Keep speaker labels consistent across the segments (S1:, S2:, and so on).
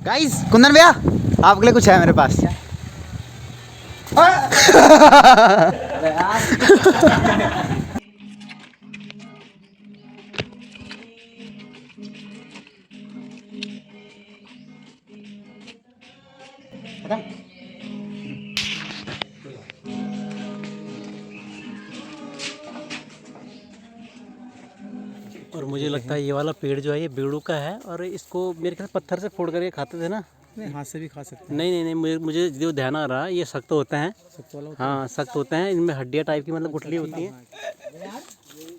S1: Guys Kundan भैया आपके लिए कुछ है मेरे पास।
S2: और मुझे लगता है ये वाला पेड़ जो है ये बेड़ू का है और इसको मेरे ख्याल पत्थर से फोड़ करके खाते थे ना।
S3: नहीं, हाथ से भी खा सकते हैं।
S2: नहीं, मुझे जो ध्यान आ रहा है ये सख्त होते हैं। हाँ सख्त होते हैं, इनमें हड्डियाँ टाइप की मतलब गुठली होती हैं।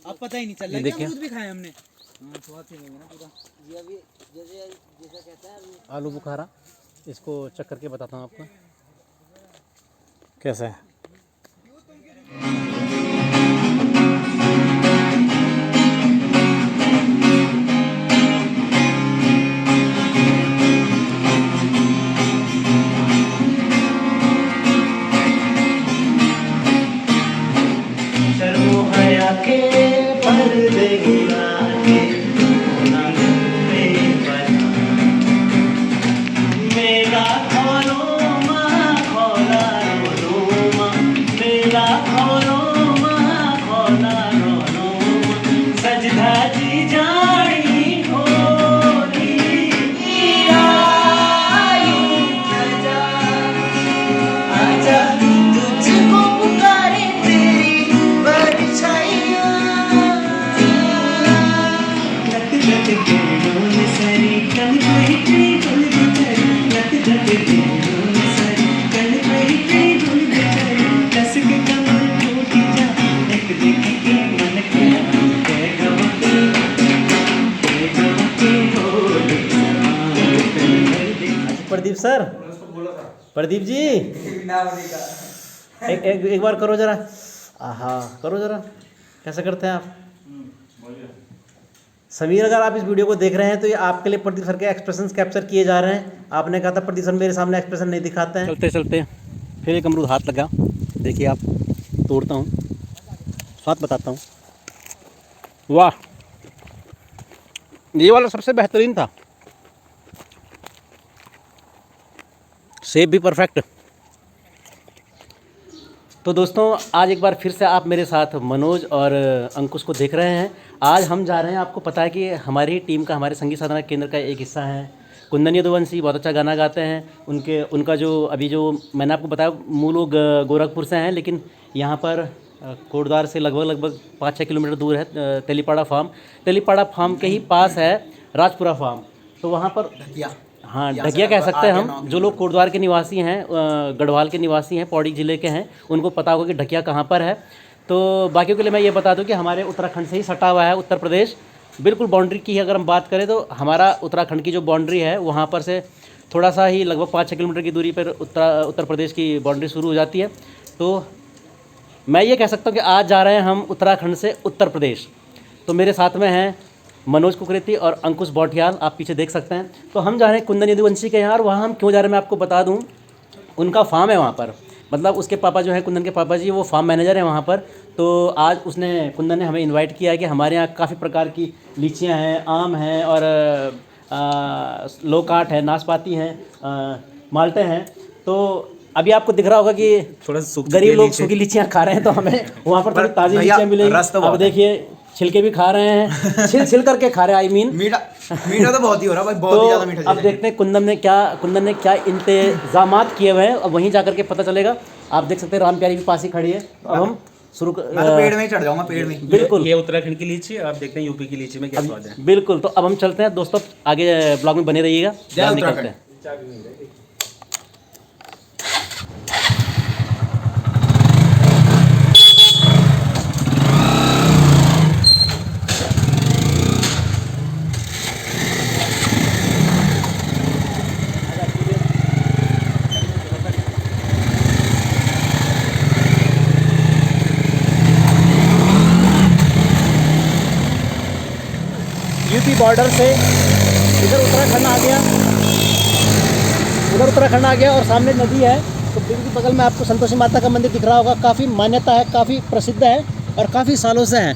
S3: अब पता ही नहीं चल रहा
S2: देखिए
S3: अमरूद भी खाए हमने।
S2: आलू बुखारा, इसको चख करके बताता हूँ आपको कैसा है। प्रदीप सर, प्रदीप जी एक बार करो जरा। हाँ करो जरा, कैसे करते हैं आप? समीर, अगर आप इस वीडियो को देख रहे हैं तो ये आपके लिए प्रदीप सर के एक्सप्रेशंस कैप्चर किए जा रहे हैं। आपने कहा था प्रदीप सर मेरे सामने एक्सप्रेशन नहीं दिखाते हैं। चलते चलते फिर एक अमरूद हाथ लगा, देखिए आप, तोड़ता हूँ, स्वाद बताता हूँ। वाह, ये वाला सबसे बेहतरीन था, सेब भी परफेक्ट। तो दोस्तों आज एक बार फिर से आप मेरे साथ मनोज और अंकुश को देख रहे हैं। आज हम जा रहे हैं, आपको पता है कि हमारी टीम का, हमारे संगीत साधना केंद्र का एक हिस्सा है कुंदन यदुवंशी, बहुत अच्छा गाना गाते हैं। उनका जो अभी जो मैंने आपको बताया मूल वो गोरखपुर से हैं, लेकिन यहाँ पर कोटद्वार से लगभग 5-6 किलोमीटर दूर है तेलीपाड़ा फार्म के ही पास है राजपुरा फार्म। तो वहाँ पर हाँ ढकिया कह सकते हैं हम। जो लोग कोटद्वार के निवासी हैं, गढ़वाल के निवासी हैं, पौड़ी ज़िले के हैं, उनको पता होगा कि ढकिया कहाँ पर है। तो बाकियों के लिए मैं ये बता दूं कि हमारे उत्तराखंड से ही सटा हुआ है उत्तर प्रदेश। बिल्कुल बाउंड्री की अगर हम बात करें तो हमारा उत्तराखंड की जो बाउंड्री है वहाँ पर से थोड़ा सा ही लगभग 5-6 किलोमीटर की दूरी पर उत्तर प्रदेश की बाउंड्री शुरू हो जाती है। तो मैं ये कह सकता हूँ कि आज जा रहे हैं हम उत्तराखंड से उत्तर प्रदेश। तो मेरे साथ में हैं मनोज कुकरेती और अंकुश बौटियाल, आप पीछे देख सकते हैं। तो हम जा रहे हैं कुंदन यदुवंशी के यहाँ, और वहाँ हम क्यों जा रहे हैं मैं आपको बता दूँ। उनका फार्म है वहाँ पर, मतलब उसके पापा जो है कुंदन के पापा जी वो फार्म मैनेजर हैं वहाँ पर। तो आज कुंदन ने हमें इनवाइट किया है कि हमारे यहाँ काफ़ी प्रकार की लीचियाँ हैं, आम हैं और लोकाट है, नाशपाती हैं, माल्टे हैं। तो अभी आपको दिख रहा होगा कि थोड़ा गरीब लोग सूखी लीचियाँ खा रहे हैं, तो हमें वहाँ पर थोड़ी ताज़ी लीचियाँ मिलेंगी। अब देखिए छिलके भी खा रहे हैं, छिल करके खा रहे हैं। आई मीन मीठा तो बहुत ही हो रहा है भाई, बहुत ही ज़्यादा मीठा। अब देखते हैं कुंदन ने क्या इंतजामात किए हुए हैं, अब वहीं जा करके पता चलेगा। आप देख सकते हैं राम प्यारी भी पास ही खड़ी है। अब हम शुरू मैं तो पेड़ में ही चढ़ जाऊंगा, पेड़ में। बिल्कुल,
S3: ये उत्तराखंड की लीची, आप देखते हैं यूपी की लीची में क्या स्वाद है।
S2: बिल्कुल, तो अब हम चलते हैं दोस्तों, आगे ब्लॉग में बने रहिएगा। निकलते हैं। यूपी बॉर्डर से इधर उत्तराखंड आ गया और सामने नदी है। तो बिल्कुल बगल में आपको संतोषी माता का मंदिर दिख रहा होगा। काफ़ी मान्यता है, काफ़ी प्रसिद्ध है और काफ़ी सालों से है।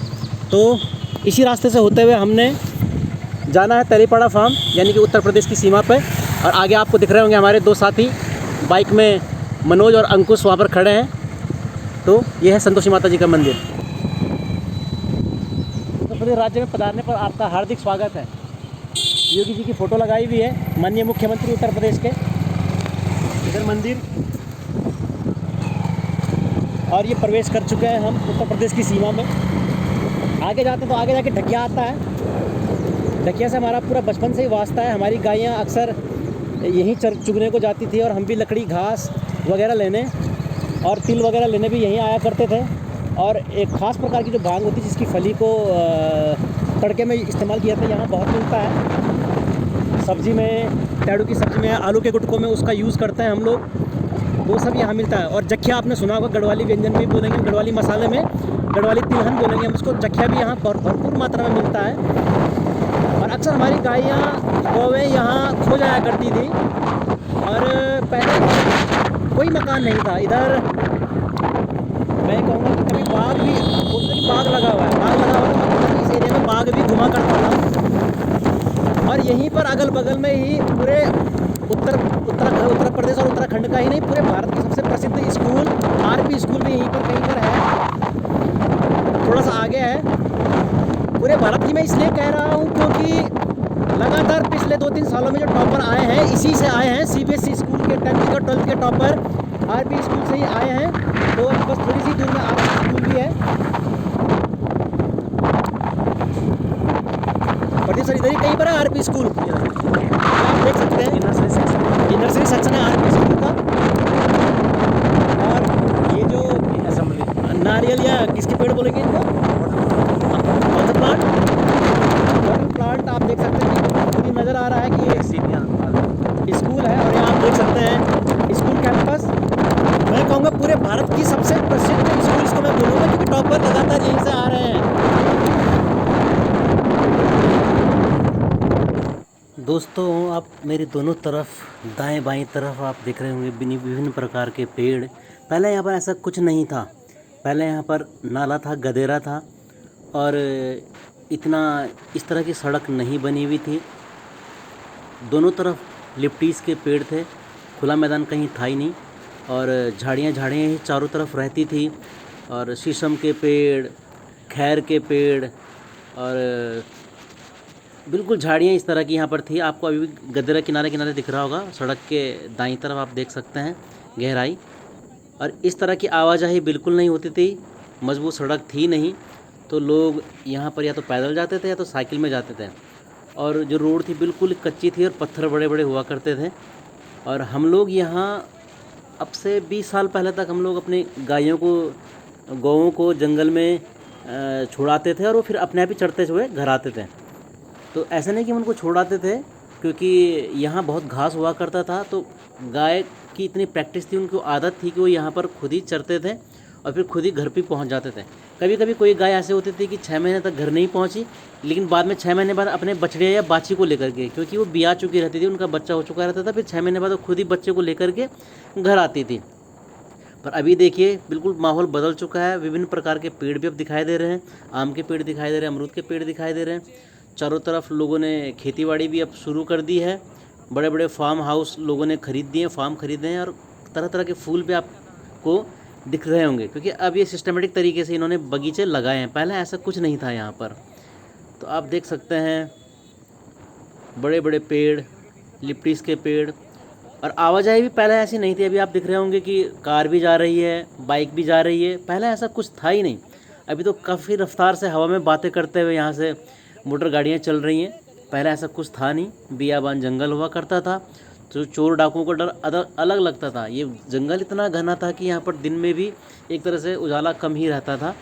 S2: तो इसी रास्ते से होते हुए हमने जाना है तेलीपाड़ा फार्म, यानी कि उत्तर प्रदेश की सीमा पे। और आगे आपको दिख रहे होंगे हमारे दो साथी बाइक में, मनोज और अंकुश वहाँ पर खड़े हैं। तो ये है संतोषी माता जी का मंदिर। उत्तर प्रदेश राज्य में पधारने पर आपका हार्दिक स्वागत है। योगी जी की फ़ोटो लगाई हुई है, माननीय मुख्यमंत्री उत्तर प्रदेश के। इधर मंदिर, और ये प्रवेश कर चुके हैं हम उत्तर प्रदेश की सीमा में। आगे जाते तो आगे जाके ढकिया आता है। ढकिया से हमारा पूरा बचपन से ही वास्ता है। हमारी गायें अक्सर यहीं चुगने को जाती थी और हम भी लकड़ी, घास वगैरह लेने और तिल वगैरह लेने भी यहीं आया करते थे। और एक ख़ास प्रकार की जो भांग होती है जिसकी फली को तड़के में इस्तेमाल किया था, यहाँ बहुत मिलता है। सब्ज़ी में, टैडू की सब्ज़ी में, आलू के गुटकों में उसका यूज़ करते हैं हम लोग, वो सब यहाँ मिलता है। और जखिया आपने सुना होगा, गढ़वाली व्यंजन भी बोलेंगे, गढ़वाली मसाले में गढ़वाली तिलहन बोलेंगे हम उसको। जखिया भी यहाँ भरपूर मात्रा में मिलता है। और अक्सर हमारी गायें, गौवें यहाँ खो जाया करती थी। और पहले कोई मकान नहीं था इधर। मैं कहूँगा कि कभी बाग भी, बोलते कि बाग लगा हुआ है, बाग लगा हुआ है, इस एरिया में बाग भी घुमा करता था। और यहीं पर अगल बगल में ही पूरे उत्तर प्रदेश और उत्तराखंड का ही नहीं, पूरे भारत के सबसे प्रसिद्ध स्कूल आरपी स्कूल भी यहीं पर कहीं पर है, थोड़ा सा आगे है। पूरे भारत की मैं इसलिए कह रहा हूँ क्योंकि लगातार पिछले 2-3 सालों में जो टॉपर आए हैं, इसी से आए हैं। सीबीएसई स्कूल के 10th और 12th के टॉपर आरपी स्कूल से ही आए हैं। तो बस थोड़ी सी दूर में आरपी स्कूल भी है। प्रदीप सर, इधर ही कहीं पर है आरपी स्कूल, आप देख सकते हैं। ये नर्सरी सेक्शन है आरपी स्कूल का। और ये जो नारियल या किसके पेड़ बोलेंगे इनको, वाटर प्लांट, आप देख सकते हैं कि मुझे नज़र आ रहा है कि ये स्कूल है। और यहाँ आप देख सकते हैं स्कूल कैंपस। मैं कहूँगा पूरे भारत की सबसे प्रसिद्ध स्कूल इसको मैं बोलूँगा, क्योंकि टॉपर लगातार यहीं से आ रहे हैं। दोस्तों, आप मेरी दोनों तरफ, दाएं बाएं तरफ आप देख रहे होंगे विभिन्न प्रकार के पेड़। पहले यहाँ पर ऐसा कुछ नहीं था। पहले यहाँ पर नाला था, गदेरा था, और इतना इस तरह की सड़क नहीं बनी हुई थी। दोनों तरफ लिप्टीस के पेड़ थे, खुला मैदान कहीं था ही नहीं। और झाड़ियाँ ही चारों तरफ रहती थी। और शीशम के पेड़, खैर के पेड़, और बिल्कुल झाड़ियाँ इस तरह की यहाँ पर थी। आपको अभी भी गदेरा किनारे किनारे दिख रहा होगा। सड़क के दाईं तरफ आप देख सकते हैं गहराई। और इस तरह की आवाजाही बिल्कुल नहीं होती थी, मजबूत सड़क थी नहीं। तो लोग यहाँ पर या तो पैदल जाते थे या तो साइकिल में जाते थे। और जो रोड थी बिल्कुल कच्ची थी और पत्थर बड़े बड़े हुआ करते थे। और हम लोग यहाँ अब से 20 साल पहले तक हम लोग अपने गौओं को जंगल में छुड़ाते थे और वो फिर अपने आप ही चढ़ते हुए घर आते थे। तो ऐसा नहीं कि हम उनको छोड़ाते थे, क्योंकि यहाँ बहुत घास हुआ करता था। तो गाय की इतनी प्रैक्टिस थी, उनको आदत थी कि वो यहाँ पर खुद ही चरते थे और फिर खुद ही घर पे पहुँच जाते थे। कभी कभी कोई गाय ऐसे होती थी कि 6 महीने तक घर नहीं पहुँची, लेकिन बाद में 6 महीने बाद अपने बछड़े या बाछी को लेकर के, क्योंकि वो ब्याह चुकी रहती थी, उनका बच्चा हो चुका रहता था, फिर 6 महीने बाद वो खुद ही बच्चे को लेकर के घर आती थी। पर अभी देखिए बिल्कुल माहौल बदल चुका है। विभिन्न प्रकार के पेड़ भी अब दिखाई दे रहे हैं। आम के पेड़ दिखाई दे रहे हैं, अमरूद के पेड़ दिखाई दे रहे हैं। चारों तरफ लोगों ने खेतीबाड़ी भी अब शुरू कर दी है। बड़े बड़े फार्म हाउस लोगों ने ख़रीद दिए, फार्म खरीदे हैं। और तरह तरह के फूल भी आपको दिख रहे होंगे, क्योंकि अब ये सिस्टमेटिक तरीके से इन्होंने बगीचे लगाए हैं। पहले ऐसा कुछ नहीं था यहाँ पर। तो आप देख सकते हैं बड़े बड़े पेड़, लिप्टिस के पेड़। और आवाजाही भी पहले ऐसी नहीं थी। अभी आप दिख रहे होंगे कि कार भी जा रही है, बाइक भी जा रही है। पहले ऐसा कुछ था ही नहीं। अभी तो काफ़ी रफ्तार से हवा में बातें करते हुए यहाँ से मोटर गाड़ियाँ चल रही हैं। पहले ऐसा कुछ था नहीं। बियाबान जंगल हुआ करता था, तो चोर डाकुओं का डर अलग लगता था। ये जंगल इतना घना था कि यहाँ पर दिन में भी एक तरह से उजाला कम ही रहता था।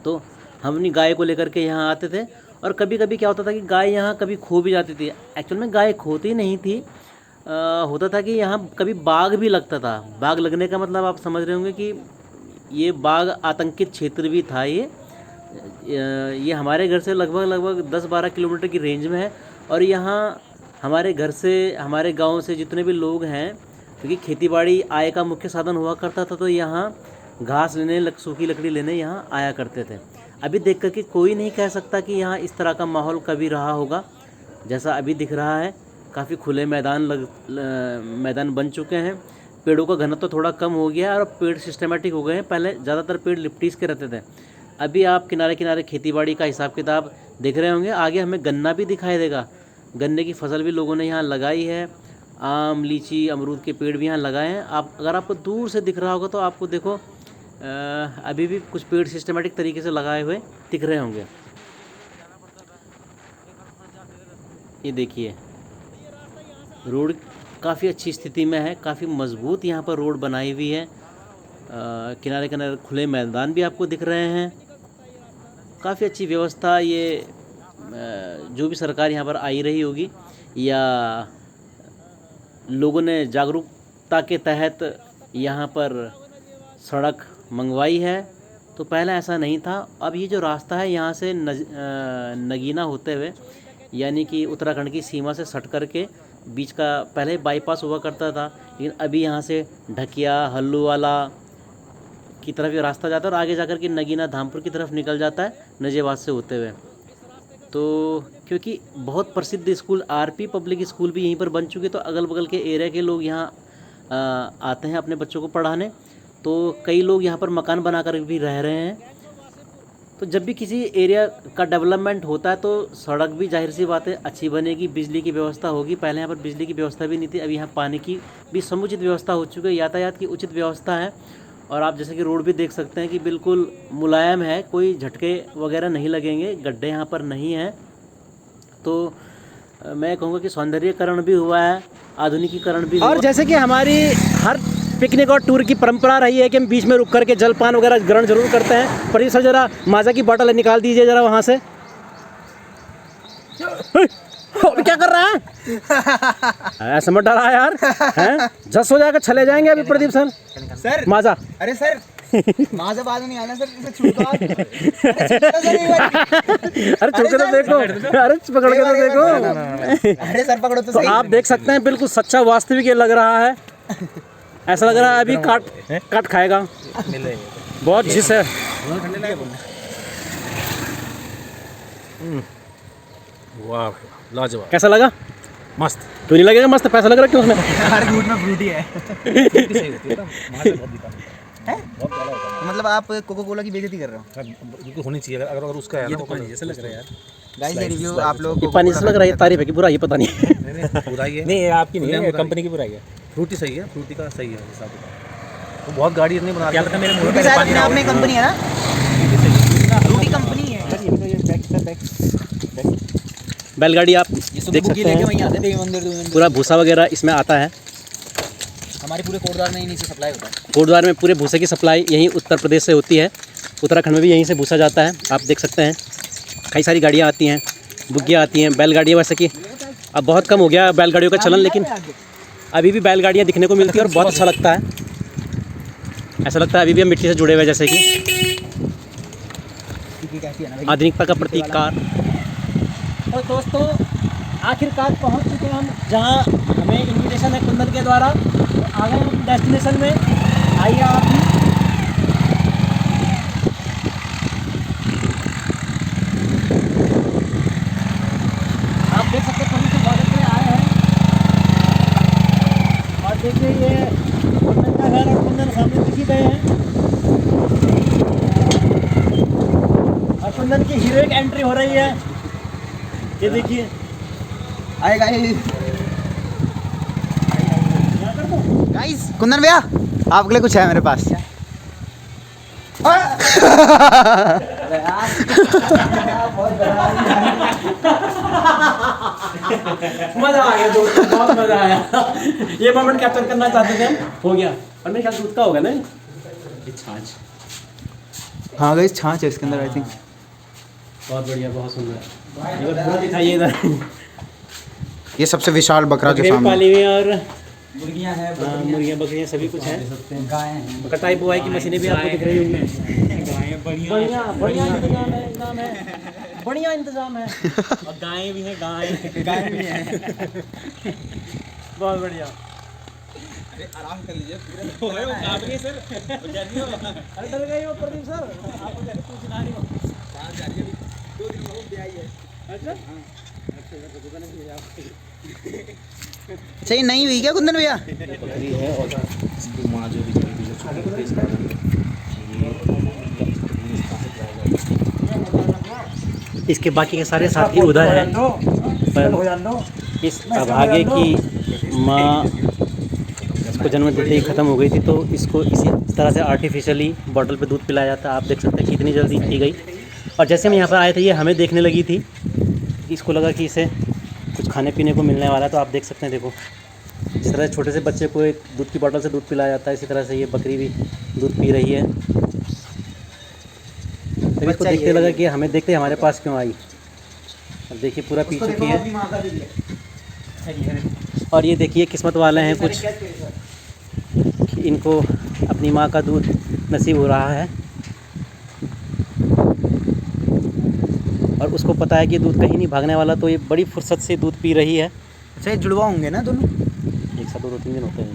S2: तो हम अपनी गाय को लेकर के यहाँ आते थे। और कभी कभी क्या होता था कि गाय यहाँ कभी खो भी जाती थी। एक्चुअल में गाय खोती नहीं थी। होता था कि यहाँ कभी बाघ भी लगता था। बाघ लगने का मतलब आप समझ रहे होंगे कि ये बाघ आतंकित क्षेत्र भी था। ये हमारे घर से लगभग 10-12 किलोमीटर की रेंज में है। और यहाँ हमारे घर से, हमारे गांव से जितने भी लोग हैं, क्योंकि खेतीबाड़ी आय का मुख्य साधन हुआ करता था, तो यहाँ घास लेने, सूखी लकड़ी लेने यहाँ आया करते थे। अभी देख करके कोई नहीं कह सकता कि यहाँ इस तरह का माहौल कभी रहा होगा जैसा अभी दिख रहा है। काफ़ी खुले मैदान बन चुके हैं। पेड़ों का घनत्व तो थोड़ा कम हो गया है और पेड़ सिस्टमेटिक हो गए हैं। पहले ज़्यादातर पेड़ लिपटीस के रहते थे। अभी आप किनारे किनारे खेतीबाड़ी का हिसाब किताब देख रहे होंगे। आगे हमें गन्ना भी दिखाई देगा। गन्ने की फसल भी लोगों ने यहाँ लगाई है। आम, लीची, अमरूद के पेड़ भी यहाँ लगाए हैं। अगर आपको दूर से दिख रहा होगा तो आपको देखो अभी भी कुछ पेड़ सिस्टमेटिक तरीके से लगाए हुए दिख रहे होंगे। ये देखिए, रोड काफ़ी अच्छी स्थिति में है, काफ़ी मजबूत यहाँ पर रोड बनाई हुई है। किनारे किनारे खुले मैदान भी आपको दिख रहे हैं। काफ़ी अच्छी व्यवस्था। ये जो भी सरकार यहाँ पर आई रही होगी या लोगों ने जागरूकता के तहत यहाँ पर सड़क मंगवाई है। तो पहले ऐसा नहीं था। अब ये जो रास्ता है यहाँ से नगीना होते हुए, यानी कि उत्तराखंड की सीमा से सट करके बीच का पहले बाईपास हुआ करता था, लेकिन अभी यहाँ से ढकिया, हल्लूवाला की तरफ ये रास्ता जाता है और आगे जाकर के नगीना धामपुर की तरफ निकल जाता है नजेबाद से होते हुए। तो क्योंकि बहुत प्रसिद्ध स्कूल आरपी पब्लिक स्कूल भी यहीं पर बन चुके, तो अगल बगल के एरिया के लोग यहाँ आते हैं अपने बच्चों को पढ़ाने। तो कई लोग यहाँ पर मकान बनाकर भी रह रहे हैं। तो जब भी किसी एरिया का डेवलपमेंट होता है तो सड़क भी जाहिर सी बात है अच्छी बनेगी, बिजली की व्यवस्था होगी। पहले यहाँ पर बिजली की व्यवस्था भी नहीं थी, अभी यहाँ पानी की भी समुचित व्यवस्था हो चुकी है, यातायात की उचित व्यवस्था है। और आप जैसे कि रोड भी देख सकते हैं कि बिल्कुल मुलायम है, कोई झटके वगैरह नहीं लगेंगे, गड्ढे यहाँ पर नहीं हैं। तो मैं कहूँगा कि सौंदर्यीकरण भी हुआ है, आधुनिकीकरण भी। और जैसे कि हमारी हर पिकनिक और टूर की परंपरा रही है कि हम बीच में रुक करके जलपान वगैरह ग्रहण जरूर करते हैं। पर सर जरा माजा की बोतल निकाल दीजिए जरा वहाँ से। क्या कर रहा है? ऐसा मत डरा यार, हैं? जस हो जाएगा, चले जाएंगे अभी प्रदीप सर।
S1: सर
S2: माजा,
S1: अरे सर माजा बाद में नहीं आना सर, इसे छूटो आप।
S2: अरे छू के तो देखो, अरे पकड़ के तो देखो।
S1: अरे सर पकड़ो तो
S2: तो
S1: सही।
S2: आप देख सकते हैं बिल्कुल सच्चा वास्तविक ये लग रहा है। ऐसा लग रहा है अभी काट खाएगा। बहुत जिस है।
S4: वाह, लाजवाब।
S2: कैसा लगा?
S4: मस्त।
S2: क्यों नहीं लगेगा मस्त? पैसा लग रहा है क्यों उसमें?
S1: हर दूध में फ्रूटी है। हैं? मतलब आप कोको कोला की बेइज्जती कर रहे हो?
S4: बिल्कुल होनी चाहिए। अगर उसका है ना, तो जैसे लग रहा है यार।
S1: गाइस ये रिव्यू आप लोग
S2: ये पानी से लग रहा है, तारीफ है कि बुराई है पता नहीं।
S4: नहीं बुराई है,
S3: नहीं ये आपकी नहीं है, कंपनी की बुराई है।
S4: फ्रूटी सही है, फ्रूटी का सही है हिसाब से। वो बहुत गाड़ी नहीं बना
S3: क्या पता मेरे मुंह
S1: फ्रूटी
S3: में
S1: शायद
S3: पानी
S1: अपने
S3: ना
S1: आप
S3: हो।
S1: में कंपनी है ना, फ्रूटी कंपनी है।
S2: बैलगाड़ी आप देख सकते हैं,
S1: वहीं आते देवी मंदिर
S2: पूरा भूसा वगैरह इसमें आता है।
S1: हमारे पूरे कोटद्वार में ही नीचे सप्लाई होता है।
S2: कोटद्वार में पूरे भूसे की सप्लाई यहीं उत्तर प्रदेश से होती है। उत्तराखंड में भी यहीं से भूसा जाता है। आप देख सकते हैं कई सारी गाड़ियाँ आती हैं, बुग्गियाँ आती हैं, बैलगाड़ियाँ। वैसे कि अब बहुत कम हो गया बैलगाड़ियों का चलन, लेकिन अभी भी बैलगाड़ियाँ दिखने को मिलती है और बहुत अच्छा लगता है। ऐसा लगता है अभी भी हम मिट्टी से जुड़े हुए, जैसे कि आधुनिकता का प्रतीक कार। और दोस्तों आखिरकार पहुंच चुके हैं हम जहां हमें इनविटेशन है कुंदन के द्वारा। तो आ गए हम डेस्टिनेशन में। आइए आप भी। आप देख सकते हैं कभी से स्वागत में आए हैं। और देखिए ये कुंदन का घर और कुंदन सामने दिख ही गए हैं। और कुंदन की हीरोइक एंट्री हो रही है, ये देखिए।
S1: आए गाइस कुंदन भैया आपके लिए कुछ है मेरे पास।
S2: मजा आ गया दोस्तों, बहुत मजा आया। ये मोमेंट कैप्चर करना चाहते थे हम, हो गया। और मेरे ख्याल दूध का होगा ना ये छाछ।
S1: हाँ गाइस छाछ है इसके अंदर आई थिंक।
S2: बहुत बढ़िया, बहुत सुंदर। इधर पूरा दिखाइए इधर।
S1: ये सबसे विशाल बकरा के
S2: बकरे भी
S1: सामने।
S2: पाली हुई और
S1: मुर्गियां हैं,
S2: मुर्गियाँ बकरियाँ सभी कुछ है।
S1: गाय हैं।
S2: कटाई बुआई की मशीनें भी आपको दिख रही होंगी।
S3: गायें बढ़िया
S2: बढ़िया बढ़िया इंतजाम है, इंतजाम है, बढ़िया इंतजाम है।
S3: और गायें भी हैं, गायें
S1: भी हैं।
S2: बहुत बढ़िया।
S3: आराम कर लीजिए पूरे वो काबिल सर।
S2: अरे डर गए हो प्रदीप सर, आपको पूछना नहीं हो। 2 दिन बहुत ब्याही है। अच्छा
S1: अच्छा ये नहीं हुई क्या कुंदन भैया?
S4: बकरी है और इसकी माँ जो भी चली थी छोटी थी इस कारण
S2: इसके बाकी के सारे साथी उधर हैं, पर इस अभागे की माँ इसको जन्म देते ही ख़त्म हो गई थी, तो इसको इसी तरह से आर्टिफिशियली बॉटल पे दूध पिलाया जाता है। आप देख सकते हैं कितनी जल्दी की गई। और जैसे हम यहाँ पर आए थे ये हमें देखने लगी थी, इसको लगा कि इसे कुछ खाने पीने को मिलने वाला है। तो आप देख सकते हैं, देखो जिस तरह छोटे से बच्चे को एक दूध की बोतल से दूध पिलाया जाता है, इसी तरह से ये बकरी भी दूध पी रही है। तब इसको देखते लगा कि हमें देखते हमारे पास क्यों आई। अब देखिए पूरा पी चुकी है। और ये देखिए किस्मत वाले हैं कुछ कि इनको अपनी माँ का दूध नसीब हो रहा है, और उसको पता है कि दूध कहीं नहीं भागने वाला, तो ये बड़ी फुर्सत से दूध पी रही है।
S1: अच्छा ये जुड़वा होंगे ना दोनों?
S2: एक साथ 2-3 दिन होते हैं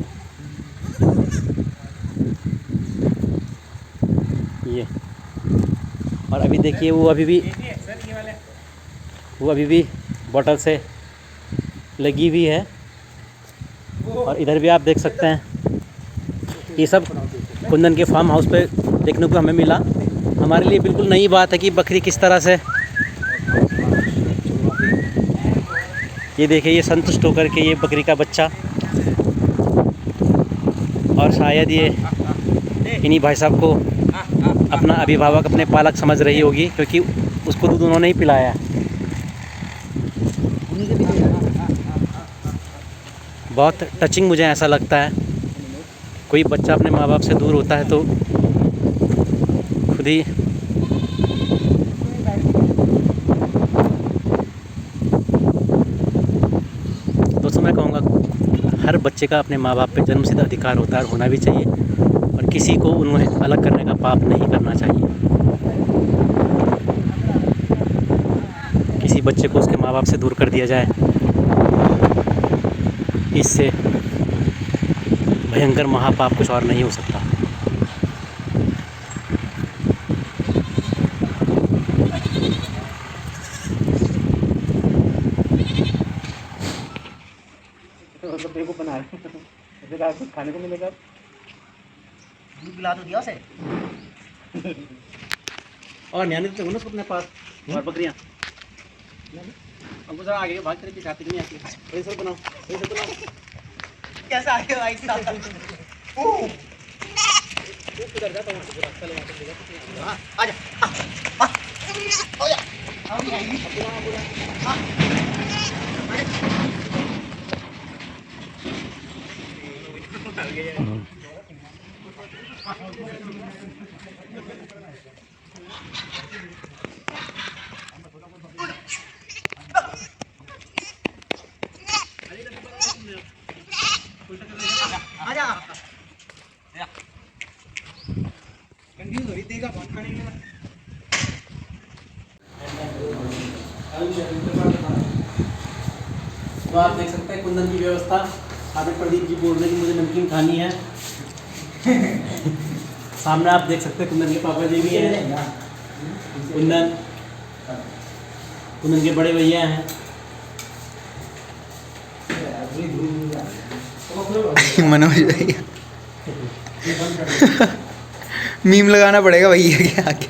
S2: ये। और अभी देखिए वो अभी भी बॉटल से लगी हुई है। और इधर भी आप देख सकते हैं, ये सब कुंदन के फार्म हाउस पे देखने को हमें मिला। हमारे लिए बिल्कुल नई बात है कि बकरी किस तरह से, ये देखिए ये संतुष्ट होकर के ये बकरी का बच्चा, और शायद ये इन्हीं भाई साहब को अपना अभिभावक, अपने पालक समझ रही होगी, क्योंकि उसको दूध उन्होंने ही पिलाया। बहुत टचिंग मुझे ऐसा लगता है, कोई बच्चा अपने माँ बाप से दूर होता है तो खुद ही दोस्तों मैं कहूँगा हर बच्चे का अपने माँ बाप पे जन्मसिद्ध अधिकार होता है और होना भी चाहिए, और किसी को उन्हें अलग करने का पाप नहीं करना चाहिए। किसी बच्चे को उसके माँ बाप से दूर कर दिया जाए, इससे भयंकर महापाप कुछ और नहीं हो सकता।
S4: को बना है कुछ खाने को मिलेगा।
S1: दूध पिला तो दिया उसे।
S2: और न्याने तो ना अपने पास और बकरियां हमको जरा आगे भाग करके खाती नहीं आती। सर बनाओ
S1: कैसा आ गया भाई साहब?
S2: किधर जाता हूँ रास्ता ले
S1: हां आजा आजा हम आएंगे। हां आजा कंफ्यूज हो रही देगा कौन खाने के लिए।
S2: तो आप देख सकते हैं कुंदन की व्यवस्था। आगे प्रदीप जी बोल रहे हैं कि मुझे नमकीन खानी है। सामने आप देख सकते हैं कुंदन के पापा जी भी हैं, कुंदन के बड़े भैया हैं।
S1: मनोज भैया मीम लगाना पड़ेगा भैया के आगे।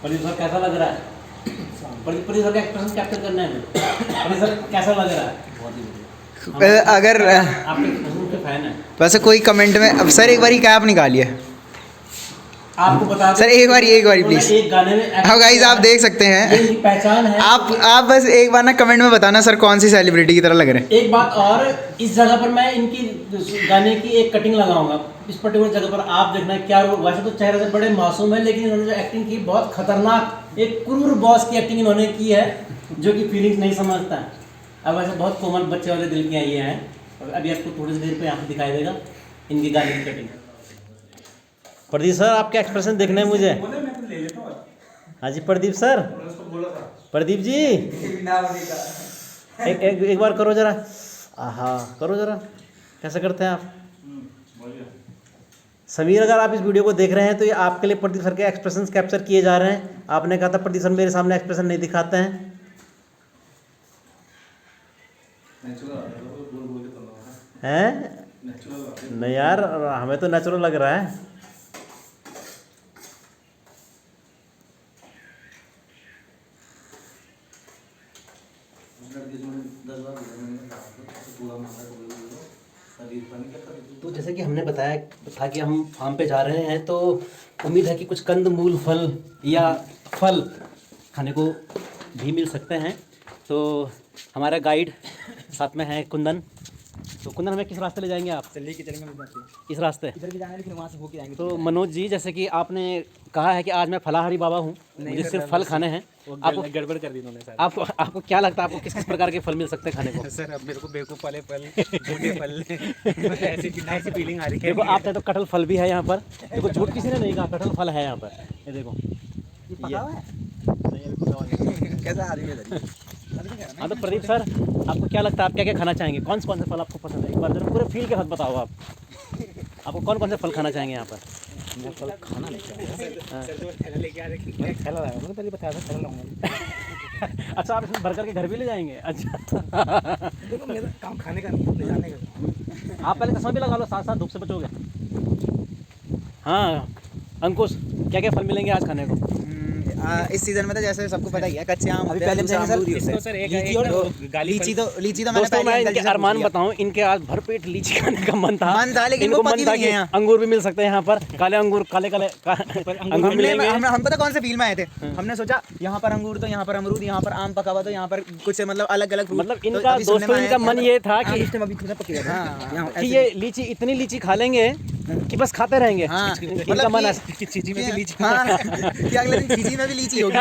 S2: प्रदीप सर कैसा लग रहा है? प्रदीप सर का एक्सप्रेशन कैप्चर करना है। प्रदीप सर कैसा लग रहा है?
S1: अगर
S2: आपके एक्सप्रेशन के फैन है।
S1: वैसे कोई कमेंट में अब सर एक बार कैप निकालिए
S2: आपको बता
S1: सर, एक बारी प्लीज।
S2: एक गाने में
S1: हाँ गाइस आप देख सकते
S2: ये
S1: हैं,
S2: इनकी पहचान है।
S1: आप बस एक बार ना कमेंट में बताना सर कौन सी सेलिब्रिटी की तरह लग रहे हैं।
S2: एक बात और, इस जगह पर मैं इनकी गाने की एक कटिंग लगाऊंगा। इस पर्टिकुलर जगह पर आप देखना क्या, वैसे तो चेहरे से बड़े मासूम है, लेकिन इन्होंने जो एक्टिंग की बहुत खतरनाक, एक क्रूर बॉस की एक्टिंग इन्होंने की है, जो कि फीलिंग्स नहीं समझता। अब वैसे बहुत कोमल बच्चे वाले दिल की ये हैं। अभी आपको थोड़ी सी देर पे यहाँ पे दिखाई देगा इनकी गाने की कटिंग। प्रदीप सर आपके एक्सप्रेशन देखने हैं मुझे। हाँ जी प्रदीप सर, प्रदीप जी एक बार करो जरा। हाँ करो जरा, कैसे करते हैं आप? समीर, अगर आप इस वीडियो को देख रहे हैं तो ये आपके लिए प्रदीप सर के एक्सप्रेशन कैप्चर किए जा रहे हैं। आपने कहा था प्रदीप सर मेरे सामने एक्सप्रेशन नहीं दिखाते हैं। हैं? नहीं यार, हमें तो नेचुरल लग रहा है। तो जैसे कि हमने बताया था कि हम फार्म पे जा रहे हैं, तो उम्मीद है कि कुछ कंद मूल फल या फल खाने को भी मिल सकते हैं। तो हमारा गाइड साथ में है कुंदन। तो कुंदन, हमें किस रास्ते ले जाएंगे आप?
S1: चलिए कि चलेंगे मिल जाते हैं।
S2: इस रास्ते
S1: इधर भी जाएंगे, फिर वहाँ से होके जाएंगे।
S2: तो मनोज जी, जैसे कि आपने कहा है कि आज मैं फलाहारी बाबा हूँ, मुझे सिर्फ फल खाने हैं। आपको
S4: गड़बड़ कर दी उन्होंने सर।
S2: आपको क्या लगता है, आपको किस किस प्रकार के फल मिल सकते हैं खाने को?
S4: सर अब मेरे को बेवकूफ़ वाले फल, झूठे फल, ऐसी फीलिंग आ रही है।
S2: देखो, आपने तो कटहल फल भी है यहाँ पर। देखो, झूठ किसी ने नहीं कहा, कटहल फल है यहाँ पर। ये देखो,
S1: ये पका हुआ है? कैसा आदमी है?
S2: हाँ, तो प्रदीप सर, आपको क्या लगता है, आप क्या क्या खाना चाहेंगे? कौन से फल आपको पसंद है? एक बार जरा पूरे फील के साथ बताओ आप। आपको कौन कौन से फल खाना चाहेंगे यहाँ पर?
S4: मैं फल खाना नहीं चाहता। सर जो थैला लेके आ रहे हैं, थैला लाया हूँ, पहले बताया था थैला लाऊंगा।
S2: अच्छा, आप इसमें भर करके घर भी ले जाएंगे? अच्छा।
S4: देखो मेरा काम खाने का नहीं, ले जाने का।
S2: आप पहले चश्मा भी लगा लो, साथ साथ धूप से बचोगे। हाँ अंकुश, क्या क्या फल मिलेंगे आज खाने को?
S1: इस सीजन में तो जैसे सबको पता ही है, कच्चे आम
S2: अभी पहले
S4: इसको सर एक
S1: लीची तो मैंने
S2: दोस्तों,
S1: पहले
S2: मैं
S1: अंकल
S2: इनके
S1: जी से
S2: अरमान
S1: पूछ लिया।
S2: बताऊं, इनके आज भरपेट लीची खाने का मन था।
S1: लेकिन
S2: इनको
S1: वो
S2: मन
S1: पकी
S2: था
S1: भी
S2: कि
S1: नहीं है यहाँ।
S2: अंगूर भी मिल सकते हैं यहाँ पर, काले अंगूर, काले अंगूर मिलेंगे।
S1: हम पता कौन से फील्ड में आए थे, हमने सोचा यहाँ पर अंगूर तो यहाँ पर अमरूद, यहाँ पर आम पका हुआ तो यहाँ पर कुछ मतलब अलग अलग
S2: मतलब इनका दोस्तों, इनका मन ये था कि
S1: कि
S2: ये लीची, इतनी लीची खा लेंगे कि बस खाते रहेंगे। इनका मन ऐसा
S4: कि चीजी में भी लीची।
S1: कि अगले दिन चीजी में भी लीची होगी।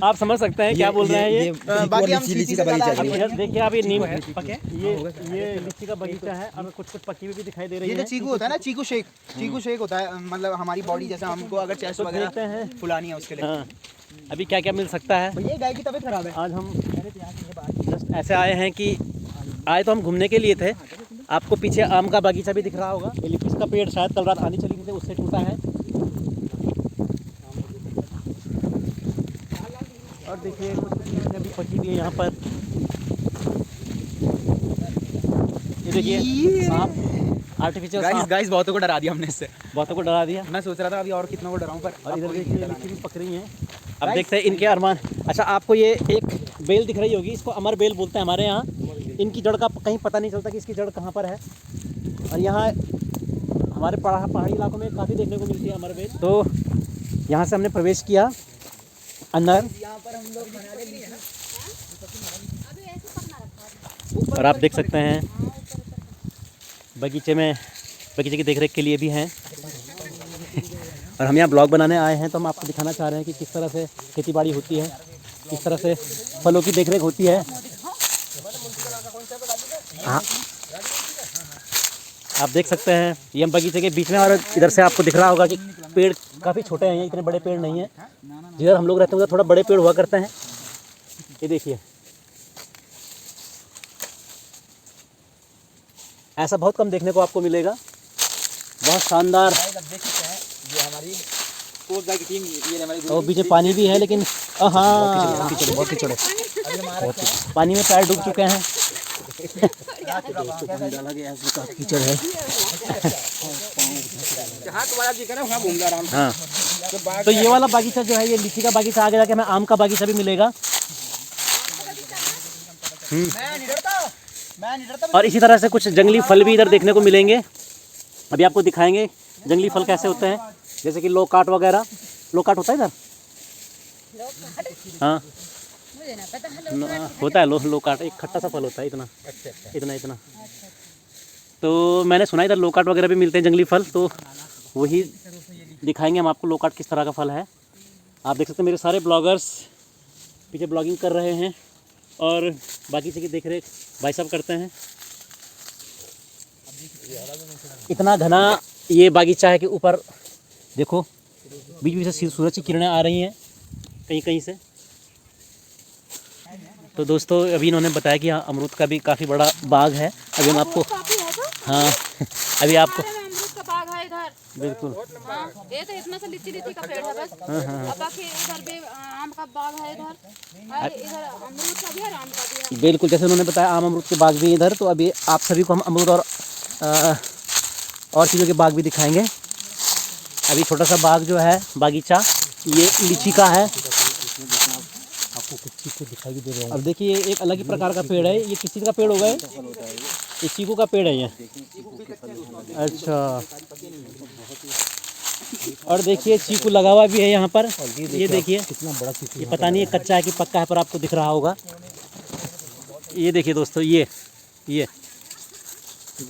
S2: आप समझ सकते हैं क्या बोल रहे हैं ये।
S1: बाकी हम लीची का बगीचा
S2: अब इधर देखिए, आप ये नीम ये लीची का बगीचा है, और कुछ कुछ पकी हुई भी दिखाई दे रही
S1: ये
S2: है।
S1: जो चीकू होता है ना, चीकू शेक होता है, मतलब हमारी बॉडी जैसे हमको अगर चेस्ट
S2: देखते
S1: वगैरह
S2: हैं।
S1: फुलानी है उसके लिए।
S2: हाँ, अभी क्या क्या मिल सकता है?
S1: ये गाय की तबीयत खराब है।
S2: आज हम जस्ट ऐसे आए हैं कि आए तो हम घूमने के लिए थे। आपको पीछे आम का बगीचा भी दिख रहा होगा। ये लिप्स का पेड़ शायद कल रात आनी चली थी, उससे टूटा है। और देखिए, कुछ चीज़ें भी पकी हुई है यहाँ पर। ये देखिए, सांप, आर्टिफिशियल सांप।
S1: गाइस बहुतों को डरा दिया हमने इससे।
S2: बहुतों को डरा दिया।
S1: मैं सोच रहा था अभी और कितना को डराऊं, पर
S2: और इधर देखिए, लीची भी पक रही हैं। अब देखते हैं इनके अरमान। अच्छा, आपको ये एक बेल दिख रही होगी, इसको अमर बेल बोलते हैं हमारे यहाँ। इनकी जड़ का कहीं पता नहीं चलता कि इसकी जड़ कहाँ पर है। और यहाँ हमारे पहाड़ी इलाकों में काफ़ी देखने को मिलती है अमर बेल। तो यहाँ से हमने प्रवेश किया अंदर, और आप देख सकते हैं बगीचे की देखरेख के लिए भी हैं। और हम यहाँ ब्लॉग बनाने आए हैं, तो हम आपको दिखाना चाह रहे हैं कि किस तरह से खेतीबाड़ी होती है, किस तरह से फलों की देखरेख होती है। हाँ, आप देख सकते हैं ये हम बगीचे के बीच में, और इधर से आपको दिख रहा होगा कि पेड़ काफ़ी छोटे हैं, इतने बड़े पेड़ नहीं हैं। जिधर हम लोग रहते हैं उधर थोड़ा बड़े पेड़ हुआ करते हैं। ये देखिए, ऐसा बहुत कम देखने को आपको मिलेगा। बहुत शानदार। और बीच में पानी भी है, लेकिन हाँ, पानी में पैर डूब चुके हैं। कीचड़ है। हाँ, तो ये वाला बागीचा जो है, ये लीची का बागीचा, आगे जाके हमें आम का बागीचा भी मिलेगा। और इसी तरह से कुछ जंगली फल भी इधर देखने को मिलेंगे। अभी आपको दिखाएंगे जंगली फल कैसे होते हैं, जैसे कि लोकाट वगैरह। लोकाट होता है इधर? हाँ, होता है लोकाट। एक खट्टा सा फल होता है, इतना। तो मैंने सुना इधर लोकाट वगैरह भी मिलते हैं, जंगली फल। तो वही दिखाएंगे हम आपको, लोकाट किस तरह का फल है। आप देख सकते हैं मेरे सारे ब्लॉगर्स पीछे ब्लॉगिंग कर रहे हैं, और बागीचे की देखरेख भाई साहब करते हैं। इतना घना ये बागीचा है कि ऊपर देखो, बीच बीच से सूरज की किरणें आ रही हैं कहीं कहीं से। तो दोस्तों, अभी इन्होंने बताया कि यहाँ अमरूद का भी काफ़ी बड़ा बाग है। अभी हम आपको, हाँ, अभी आपको
S5: अमरूद का बाग है, इधर।
S2: बिल्कुल।
S5: हाँ, ये तो इतना सा लीची का पेड़ है बस। अब बाकी इधर भी आम का बाग है इधर, और इधर अमरूद का भी है, आम का भी है।
S2: बिल्कुल, जैसे उन्होंने बताया आम अमरूद के बाग भी हैं इधर। तो अभी आप सभी को हम अमरूद और चीज़ों के बाग भी दिखाएंगे। अभी छोटा सा बाग जो है, बागीचा, ये लीची का है। आपको कुछ चीकू दिखाई दे रहा है। अब देखिए, एक अलग ही प्रकार का पेड़ है। ये किस चीज़ का पेड़ होगा? ये चीकू का पेड़ है ये। अच्छा, और देखिए चीकू लगा हुआ भी है यहाँ पर। ये देखिए कितना बड़ा चीकू। ये पता नहीं है कच्चा है कि पक्का है, पर आपको दिख रहा होगा। ये देखिए दोस्तों, ये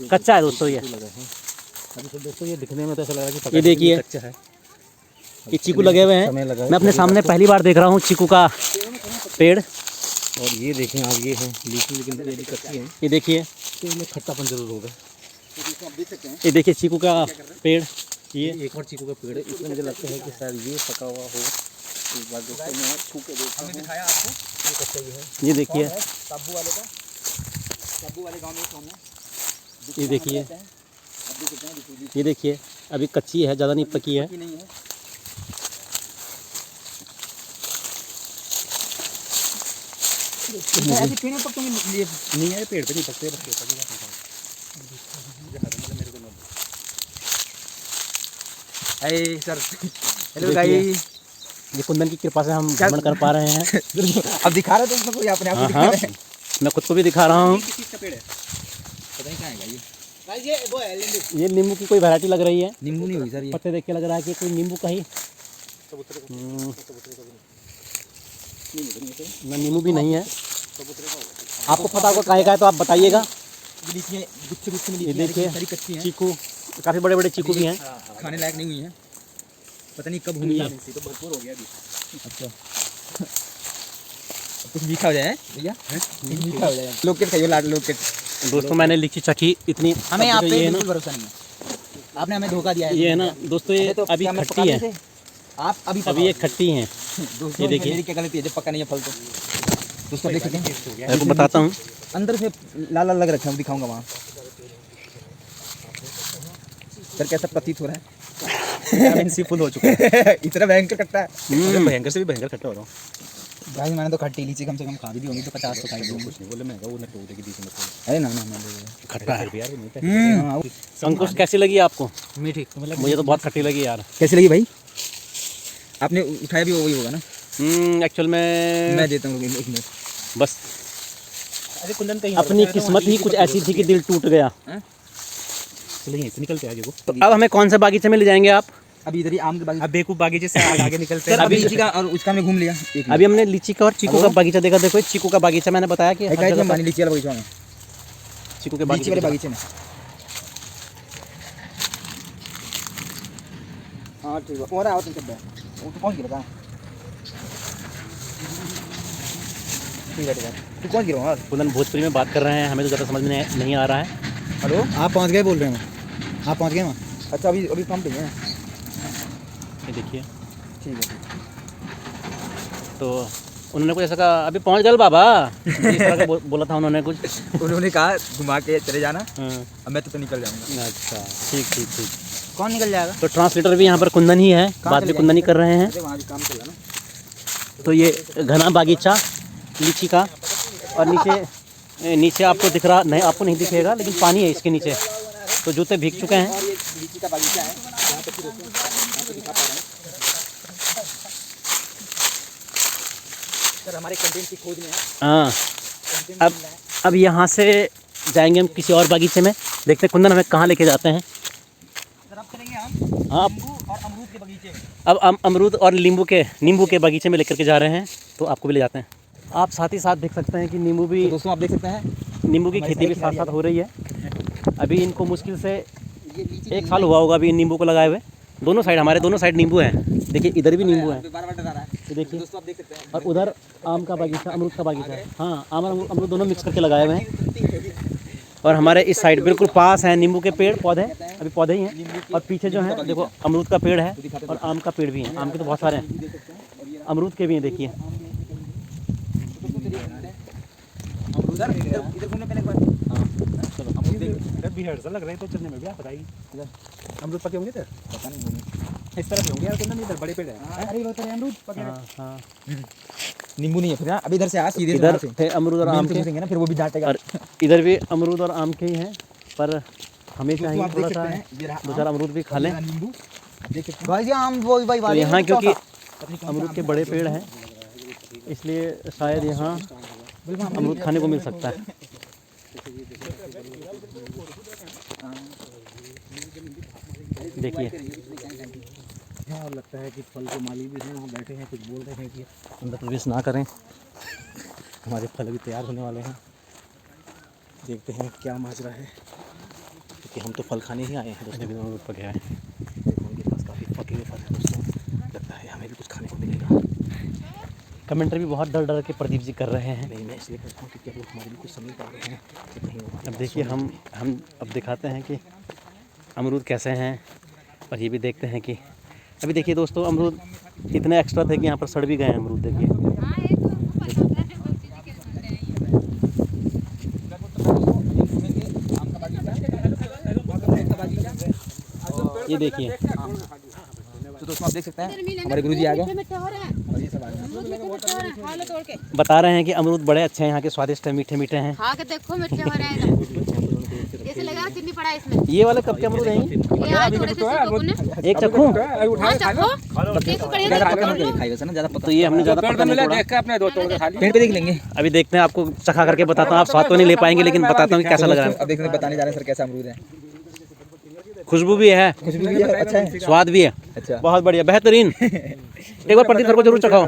S2: कच्चा है दोस्तों। ये
S4: अभी तो दोस्तों ये दिखने में तो ऐसा लग रहा है कि
S2: ये देखिए
S4: कच्चा है।
S2: ये चीकू लगे हुए हैं। मैं अपने सामने पहली बार देख रहा हूँ चीकू का पेड़।
S4: और ये देखें आप, ये है लीची, लेकिन ये भी कच्ची है।
S2: ये देखिए,
S4: तो इनमें खट्टापन जरूर होगा।
S2: ये देखिए चीकू का पेड़। ये
S4: एक और चीकू का पेड़ है, इसमें मुझे लगता है कि शायद ये पका हुआ हो। एक बार दोस्तों मैं छू के देखता हूं।
S1: दिखाया आपको
S4: ये कच्चा ही है।
S2: ये देखिए,
S1: तब्बू वाले का, तब्बू वाले गांव में सामने।
S2: ये देखिए,
S1: अब देख सकते हैं,
S2: ये देखिए अभी कच्ची है, ज़्यादा नहीं पकी है।
S1: नहीं है। ऐसे पेड़ में पकते होंगे, ये
S4: नहीं है, पेड़ पे नहीं पकते, बस पेड़ पे
S1: अरे सर, हेलो
S2: देखिए।
S1: गाइस।
S2: ये कुंदन की कृपा से हम भ्रमण कर पा रहे हैं।
S1: अब दिखा रहे हो तुम कोई अपने आप को
S2: हाँ
S1: दिखा
S2: हाँ,
S1: रहे हैं।
S2: मैं खुद को भी दिखा रहा हूँ।
S1: किस चीज का पेड़ है? पता नहीं कहाँ है ये। गाइस ये वो है नींबू।
S2: ये नींबू की कोई वैरायटी लग रही है।
S1: नींबू नहीं हुई सर ये।
S2: पत्ते देख के लग रहा है कि कोई नींबू का ही। ना नींबू भी नहीं है। आपको पता होगा काहे का है तो आप बताइएगा।
S1: ये लीची गुच्छे गुच्छे में
S2: ये
S1: लीची
S2: देखिए
S1: सारी कच्ची हैं।
S2: चीकू, काफ़ी बड़े बड़े चीकू भी हैं।
S1: खाने लायक नहीं हुई हैं। पता नहीं कब होंगी।
S4: तो भरपूर हो गया अभी।
S1: अच्छा। कुछ मीठा हो जाए भैया, कुछ मीठा हो जाए। लोकेट खाइए, लाड लोकेट।
S2: दोस्तों मैंने लीची चखी इतनी।
S1: हमें आप
S2: अब
S1: पे
S2: ये है ना,
S1: बिल्कुल भरोसा नहीं है। आपने हमें धोखा दिया है।
S2: ये है ना दोस्तों, ये
S1: तो
S2: अभी
S1: क्या मैं
S2: खट्टी
S1: पका
S2: है।
S1: दूं इसे? आप अभी
S2: अभी ये खट्टी हैं।
S1: दोस्तों
S2: ये देखिए।
S1: मेरी क्या गलती है जब पका नहीं है फल तो। दोस्तों देख सकते हैं,
S2: मैं आपको बताता हूँ।
S1: अंदर से लाल लाल लग रखे हैं, दिखाऊंगा वहाँ। सर कैसा प्रतीत हो रहा है?
S4: विटामिन सी फुल हो चुका है।
S1: इतना भयंकर कटता है।
S4: भयंकर से भी भयंकर खट्टा हो रहा हूँ।
S1: भाई मैंने तो खट्टी लीची कम से कम खा भी दी होंगी तो 50 तो खाई दी होंगी।
S4: कुछ नहीं बोले, महंगा वो नट देगी बीच में।
S1: अरे ना ना ना
S2: खट्टा है।
S4: यार ये नहीं था।
S2: अंकुश कैसी लगी आपको?
S1: मीठी।
S2: मुझे तो बहुत खट्टी लगी यार।
S1: कैसी लगी भाई? आपने उठाया भी वही होगा ना?
S2: एक्चुअल में
S1: मैं देता हूँ एक मिनट।
S2: बस
S4: अरे कुंदन कहीं
S2: अपनी किस्मत ही कुछ ऐसी थी कि दिल टूट गया।
S4: चलिए यहीं से निकलते हैं आगे को।
S2: तो अब हमें कौन से बागीचे में ले जाएंगे आप?
S1: अभी इधर ही आम के बागीचे।
S4: अब बेकूफ बागीचे से आगे निकलते
S1: सर
S4: हैं।
S1: अभी लीची का और उसका हमने घूम लिया। एक मिनट।
S2: अभी हमने लीची का और चीकू का बागीचा देखा। देखो चीकू का बागीचा मैंने बताया कि हर
S1: एक
S2: जगह
S1: बानी लीची वाला बगीचा में,
S2: चीकू के
S1: लीची वाले
S2: बागीचे।
S1: बगीचे में। हाँ ठीक है। और आओ तुम सब। वो तो कौन गिरा था? ठीक है। तू कौन गिरा यार?
S2: कुंदन भोजपुरी में बात कर रहे हैं, हमें तो ज़्यादा समझ में नहीं आ रहा है।
S1: हेलो,
S3: आप पहुंच गए बोल रहे हैं? आप पहुंच गए वहाँ?
S1: अच्छा अभी अभी पंप नहीं है।
S2: ये देखिए,
S1: ठीक है।
S2: तो उन्होंने कुछ ऐसा कहा, अभी पहुंच गए बाबा, इस तरह का बोला था उन्होंने कुछ।
S1: उन्होंने कहा घुमा के चले जाना।
S2: हाँ,
S1: अब मैं तो निकल जाऊंगा।
S2: अच्छा ठीक ठीक ठीक।
S1: कौन निकल जाएगा?
S2: तो ट्रांसलेटर भी यहाँ पर कुंदन ही है, बात भी कुंदन ही कर रहे हैं।
S1: अरे वहाँ भी काम चल रहा ना।
S2: तो ये घना बागीचा लीची का, और नीचे आपको दिख रहा नहीं, आपको नहीं दिखेगा लेकिन पानी है इसके नीचे, तो जूते भीग चुके हैं।
S1: और ये लीची का बागीचा है, यहाँ पे फिर यहाँ पे दिखा पा रहे हैं। सर हमारे कंटेंट की खोज में है।
S2: हाँ, अब यहाँ से जाएंगे हम किसी और बागीचे में, देखते हैं कुंदन हमें कहाँ लेके जाते हैं।
S1: सर अब चलेंगे हम
S2: हाँ,
S1: नींबू और अमरूद के बगीचे में।
S2: अब हम अमरूद और नींबू के बागीचे में लेकर के जा रहे हैं, तो आपको भी ले जाते हैं। आप साथ ही साथ देख सकते हैं कि नींबू भी,
S1: तो दोस्तों आप देख सकते हैं
S2: नींबू की खेती भी साथ साथ हो रही है। अभी इनको मुश्किल से 1 साल हुआ होगा अभी नींबू को लगाए हुए। दोनों साइड, हमारे दोनों साइड नींबू हैं। देखिए इधर भी नींबू है,
S1: बार डरा रहा है।
S2: तो देखिए।
S1: दोस्तों आप देख सकते हैं।
S2: और उधर आम का बागीचा, अमरूद का बागीचा है। हाँ, आम और अमरूद दोनों मिक्स करके लगाए हुए हैं। और हमारे इस साइड बिल्कुल पास है नींबू के पेड़ पौधे, अभी पौधे ही हैं। और पीछे जो है देखो अमरूद का पेड़ है और आम का पेड़ भी है। आम के तो बहुत सारे हैं, अमरूद के भी हैं। देखिए
S1: इधर घूमने पहले एक बार।
S2: हाँ, चलो
S4: जब भी हर्षल लग रहे हैं तो चलने में भी आप बताइए।
S1: अमरूद पके होंगे तो
S3: पता नहीं होंगे।
S1: इस तरफ होंगे यार, कुंदन इधर बड़े पेड़ है।
S3: अरे बहुत सारे अमरूद पके हैं।
S2: हाँ हाँ
S3: नींबू नहीं है फिर। अब इधर से आ सीधे
S2: इधर थे अमरूद और आम के,
S3: घुसेंगे ना फिर वो भी डांटेगा।
S2: और इधर भी अमरूद और आम के ही हैं, पर हमें चाहिए
S3: आप
S2: थोड़ा
S3: देख
S2: सा
S3: सकते हैं, ये रहा
S2: दो चार अमरूद भी खा लें।
S3: नींबू देख सकते
S1: भाई जी आम वो भाई
S2: तो
S1: वाले
S2: यहाँ क्योंकि
S3: हैं।
S2: अमरूद के बड़े पेड़ हैं, इसलिए शायद यहाँ अमरूद खाने को मिल सकता है। देखिए
S4: हाँ, और लगता है कि फल के माली भी हैं वहाँ बैठे हैं, कुछ बोल रहे हैं कि अंदर प्रवेश ना करें, हमारे फल भी तैयार होने वाले हैं। देखते हैं क्या माजरा है, क्योंकि हम तो फल खाने ही आए हैं दोस्तों।
S2: अमरूद पके हैं।
S4: देखो उनके पास काफ़ी पके हुए फल हैं दोस्तों, लगता है हमें भी कुछ खाने को मिलेगा।
S2: कमेंट्री भी बहुत डर डर के प्रदीप जी कर रहे हैं।
S4: नहीं, मैं इसलिए करता हूँ क्योंकि अब लोग हमारे भी कुछ समय कर रहे हैं कि कहीं वो
S2: अब देखिए हम अब दिखाते हैं कि अमरूद कैसे हैं, और ये भी देखते हैं कि अभी देखिए दोस्तों अमरूद इतने एक्स्ट्रा थे कि यहाँ पर सड़ भी गए हैं अमरूद। देखिए
S5: हाँ एक तो हमको पसंद है वो चीज़ के सुनते हैं
S2: ये देखिए,
S3: तो दोस्तों आप देख सकते हैं
S5: ये।
S3: हमारे गुरुजी आ गए
S5: मीठे हो रहे हैं,
S3: और ये सब आ गए।
S5: अमरूद मीठे मीठे हो रहे हैं, खा लो तोड़ के।
S2: बता रहे हैं कि अमरूद बड़े अच्छे हैं, यहाँ के स्वादिष्ट है, मीठे मीठे हैं।
S5: खा के देखो मीठे हो रहे हैं एकदम। जैसे लग रहा है चीनी पड़ा है इसमें।
S2: ये वाले कब के अमरूद हैं?
S5: ये आज थोड़े से सूखो ने।
S2: एक चखूँ?
S5: हाँ चखो, देखो बढ़िया
S3: ज़्यादा
S5: देखो
S3: पकड़ के खाएगा सर ना, ज़्यादा पता
S2: तो ये हमने ज़्यादा पता नहीं छोड़ा।
S3: पेड़ पे देख लेंगे।
S2: अभी देखते हैं, आपको चखा करके बताता हूँ। आप स्वाद तो नहीं ले पाएंगे, लेकिन बताता हूँ कि कैसा लग रहा है।
S3: अब देखने बताने जा रहे हैं सर कैसा अमरूद है।
S2: खुशबू भी है,
S3: खुशबू भी है, अच्छा है।
S2: स्वाद भी है,
S3: अच्छा
S2: बहुत बढ़िया, बेहतरीन। एक बार प्रदीप सर को जरूर चखाओ।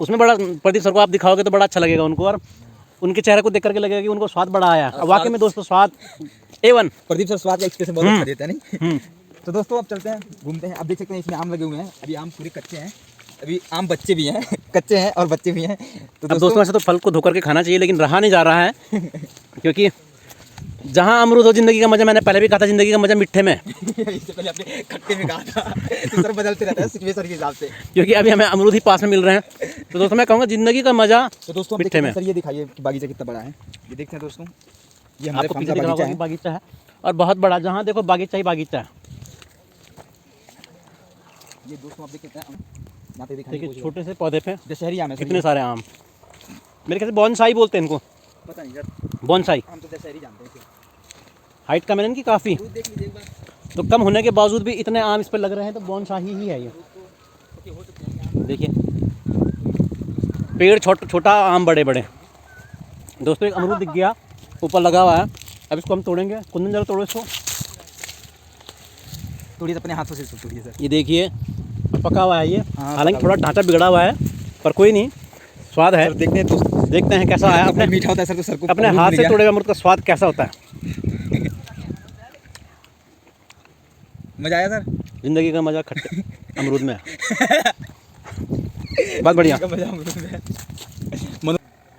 S2: उसमें बड़ा प्रदीप सर को आप दिखाओगे तो बड़ा अच्छा लगेगा उनको, और उनके चेहरे को देख करके लगेगा कि उनको स्वाद बड़ा आया। अब वाकई में दोस्तों स्वाद A1।
S3: प्रदीप सर स्वाद का एक्सप्रेशन बहुत अच्छा देता है नहीं। तो दोस्तों अब चलते हैं, घूमते हैं। अब देख सकते हैं इसमें आम लगे हुए हैं, अभी आम पूरे कच्चे हैं, अभी आम बच्चे भी हैं कच्चे हैं और बच्चे भी हैं। तो
S2: अब दोस्तों ऐसे तो फल को धो करके खाना चाहिए, लेकिन रहा नहीं जा रहा है, क्योंकि जहाँ अमरूद हो जिंदगी का मजा, मैंने पहले भी कहा था जिंदगी का मजा मिठे में,
S3: इससे पहले आपने खट्टे में कहा था। तो सर बदलते रहता है सिचुएशन के हिसाब से।
S2: क्योंकि अभी हमें अमरूद ही पास में मिल रहे हैं। तो दोस्तों मैं कहूँगा जिंदगी का मजा
S3: तो दोस्तों
S2: मिठे में।
S3: सर ये दिखाइए कि बागीचा कितना बड़ा है, ये देखते हैं दोस्तों। ये हमारे
S2: आपको
S3: फार्म
S2: पीछे
S3: का
S2: दिख रहा
S3: बागीचा
S2: होगा कि
S3: है।
S2: बागीचा है, और बहुत बड़ा, जहाँ देखो बागीचा ही बागीचा है।
S3: ये दोस्तों आप देख सकते हैं, यहाँ पे दिखाइए
S2: देखिए छोटे से पौधे पे
S3: दशहरी आम है सर।
S2: कितने सारे आम। मेरे ख्याल से बॉन्साई बोलते हैं इनको,
S3: पता नहीं सर,
S2: बॉन्साई।
S3: हम तो दशहरी जानते हैं।
S2: हाइट कम है इनकी काफ़ी,
S3: देख लीजिए एक बार।
S2: तो कम होने के बावजूद भी इतने आम इस पर लग रहे हैं, तो बॉन्साई ही है ये। देखिए पेड़ छोटा आम बड़े बड़े। दोस्तों एक अमरूद दिख गया, ऊपर लगा हुआ है, अब इसको हम तोड़ेंगे। कुंदन जरा तोड़ो इसको।
S3: तोड़िए अपने हाथों से तोड़िए सर।
S2: ये देखिए पका हुआ है ये,
S3: हाँ,
S2: हालांकि
S3: पका
S2: थोड़ा ढांचा बिगड़ा हुआ है, पर कोई नहीं, स्वाद है।
S3: सर देखते हैं दोस्तों,
S2: देखते हैं कैसा है।
S3: अपने मीठा होता है सर, तो सर को
S2: अपने
S3: अमरूद
S2: हाथ
S3: मिल
S2: से
S3: गया।
S2: तोड़े हुए अमरूद का स्वाद कैसा होता है।
S3: मजा आया सर।
S2: जिंदगी का मजा खट्टे अमरूद में है। बहुत बढ़िया।
S3: मजा अमरूद में है।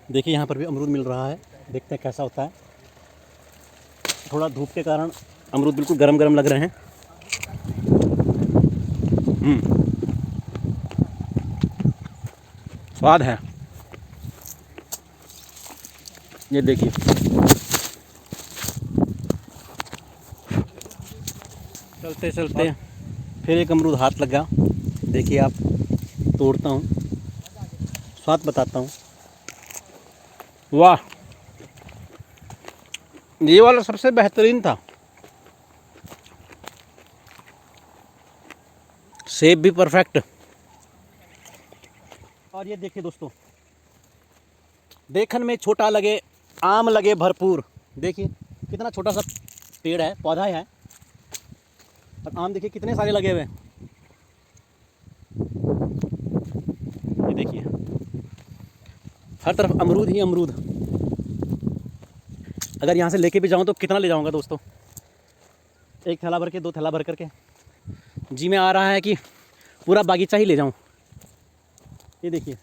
S2: देखिए यहाँ पर भी अमरूद मिल रहा है, देखते हैं कैसा होता है। थोड़ा धूप के कारण अमरूद बिल्कुल गरम गरम लग रहे हैं। स्वाद है, ये देखिए। चलते चलते फिर एक अमरूद हाथ लगा, देखिए आप, तोड़ता हूँ, स्वाद बताता हूँ। वाह, ये वाला सबसे बेहतरीन था। सेब भी परफेक्ट। और ये देखिए दोस्तों, देखने में छोटा लगे, आम लगे भरपूर। देखिए कितना छोटा सा पेड़ है, पौधा है, और आम देखिए कितने सारे लगे हुए हैं। ये देखिए हर तरफ अमरूद ही अमरूद। अगर यहाँ से लेके भी जाऊँ तो कितना ले जाऊँगा दोस्तों, एक थैला भर के, 2 थैला भर करके। जी में आ रहा है कि पूरा बागीचा ही ले जाऊँ। ये देखिए,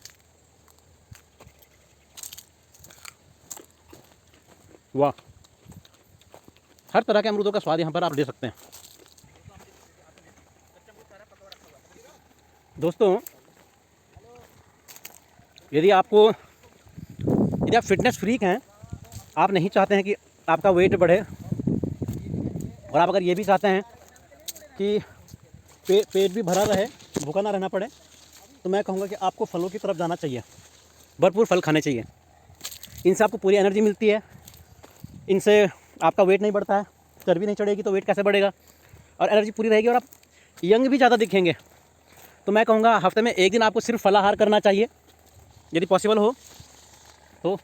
S2: वाह, हर तरह के अमरूदों का स्वाद यहाँ पर आप ले सकते हैं। दोस्तों यदि आप फिटनेस फ्रीक हैं, आप नहीं चाहते हैं कि आपका वेट बढ़े और आप अगर ये भी चाहते हैं कि पेट भी भरा रहे, भूखा ना रहना पड़े, तो मैं कहूँगा कि आपको फलों की तरफ जाना चाहिए। भरपूर फल खाने चाहिए, इनसे आपको पूरी एनर्जी मिलती है, इनसे आपका वेट नहीं बढ़ता है। चर्बी नहीं चढ़ेगी तो वेट कैसे बढ़ेगा, और एनर्जी पूरी रहेगी और आप यंग भी ज़्यादा दिखेंगे। तो मैं कहूँगा हफ्ते में एक दिन आपको सिर्फ फलाहार करना चाहिए, यदि पॉसिबल हो तो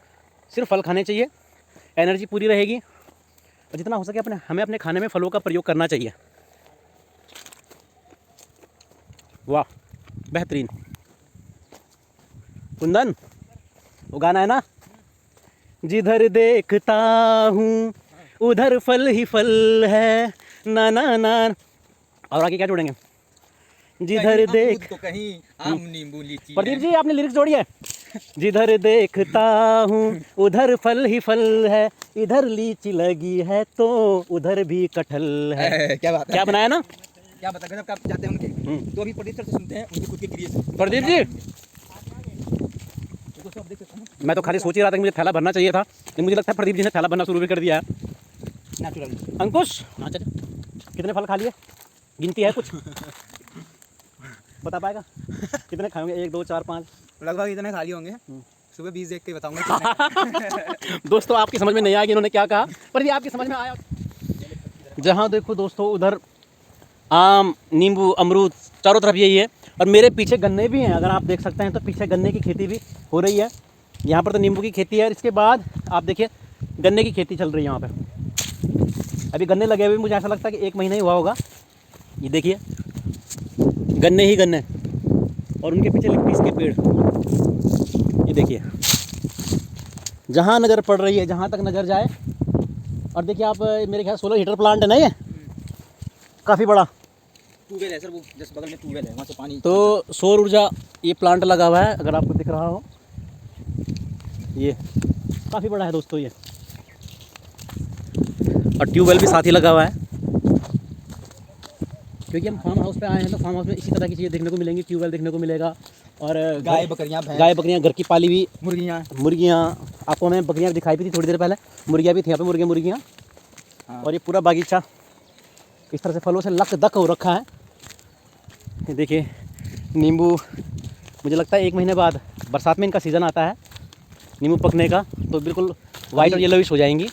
S2: सिर्फ फल खाने चाहिए, एनर्जी पूरी रहेगी। और जितना हो सके हमें अपने खाने में फलों का प्रयोग करना चाहिए। वाह, बेहतरीन। कुंदन, वो गाना है ना, जिधर देखता हूँ उधर फल ही फल है, ना ना ना, और आगे क्या जोड़ेंगे, जिधर देख
S3: तो कहीं आम नींबू लीची।
S2: प्रदीप जी आपने लिरिक्स जोड़ी है। जिधर देखता हूँ उधर फल ही फल है, इधर लीची लगी है तो उधर भी कटहल है।
S3: क्या बात है,
S2: क्या बनाया ना
S3: क्या बता गजब आप जाते हैं उनके। तो अभी प्रदीप सर से सुनते हैं उनके खुद के क्रिएशन।
S2: प्रदीप जी,
S3: दोस्तों आप देख सकते हैं
S2: मैं तो खाली सोच ही रहा था कि मुझे थैला भरना चाहिए था, लेकिन मुझे लगता है प्रदीप जी ने थैला भरना शुरू भी कर दिया है।
S3: नेचुरल।
S2: अंकुश, हाँ चल, कितने फल खा लिए, गिनती है कुछ बता पाएगा कितने खाएंगे? 1 2 4 5
S3: लगभग इतने खाली होंगे। सुबह 20 देख के बताऊंगा।
S2: दोस्तों आपकी समझ में नहीं आया कि इन्होंने क्या कहा, पर ये आपकी समझ में आया। जहाँ देखो दोस्तों उधर आम, नींबू, अमरूद, चारों तरफ यही है। और मेरे पीछे गन्ने भी हैं, अगर आप देख सकते हैं तो पीछे गन्ने की खेती भी हो रही है। यहाँ पर तो नींबू की खेती है और इसके बाद आप देखिए गन्ने की खेती चल रही है यहाँ पे। अभी गन्ने लगे हुए मुझे ऐसा लगता है कि 1 महीना ही हुआ होगा। ये देखिए गन्ने ही गन्ने, और उनके पीछे लिप्टिस के पेड़। ये देखिए जहाँ नज़र पड़ रही है, जहाँ तक नज़र जाए। और देखिए आप, मेरे ख्याल सोलर हीटर प्लांट है ना ये, काफ़ी बड़ा
S3: ट्यूबवेल है सर, वो जस्ट बगल में ट्यूबवेल है, वहाँ से पानी।
S2: तो सौर ऊर्जा ये प्लांट लगा हुआ है, अगर आपको दिख रहा हो। ये काफ़ी बड़ा है दोस्तों ये, और ट्यूबवेल भी साथ ही लगा हुआ है। क्योंकि हम फार्म हाउस पे आए हैं तो फार्म हाउस में इसी तरह की चीज़ें देखने को मिलेंगी। ट्यूबवेल देखने को मिलेगा, और
S3: गाय बकरियाँ, भैंस,
S2: गाय बकरियाँ, घर की पाली हुई
S3: मुर्गियाँ।
S2: आपको हमें बकरियाँ दिखाई भी थी थोड़ी देर पहले, मुर्गियाँ भी थी यहाँ पे, मुर्गियाँ।
S3: हाँ।
S2: और ये पूरा बागीचा इस तरह से फलों से लक दक हो रखा है। ये देखिए नींबू, मुझे लगता है 1 महीने बाद बरसात में इनका सीज़न आता है नींबू पकने का, तो बिल्कुल वाइट और येलोविश हो जाएंगी।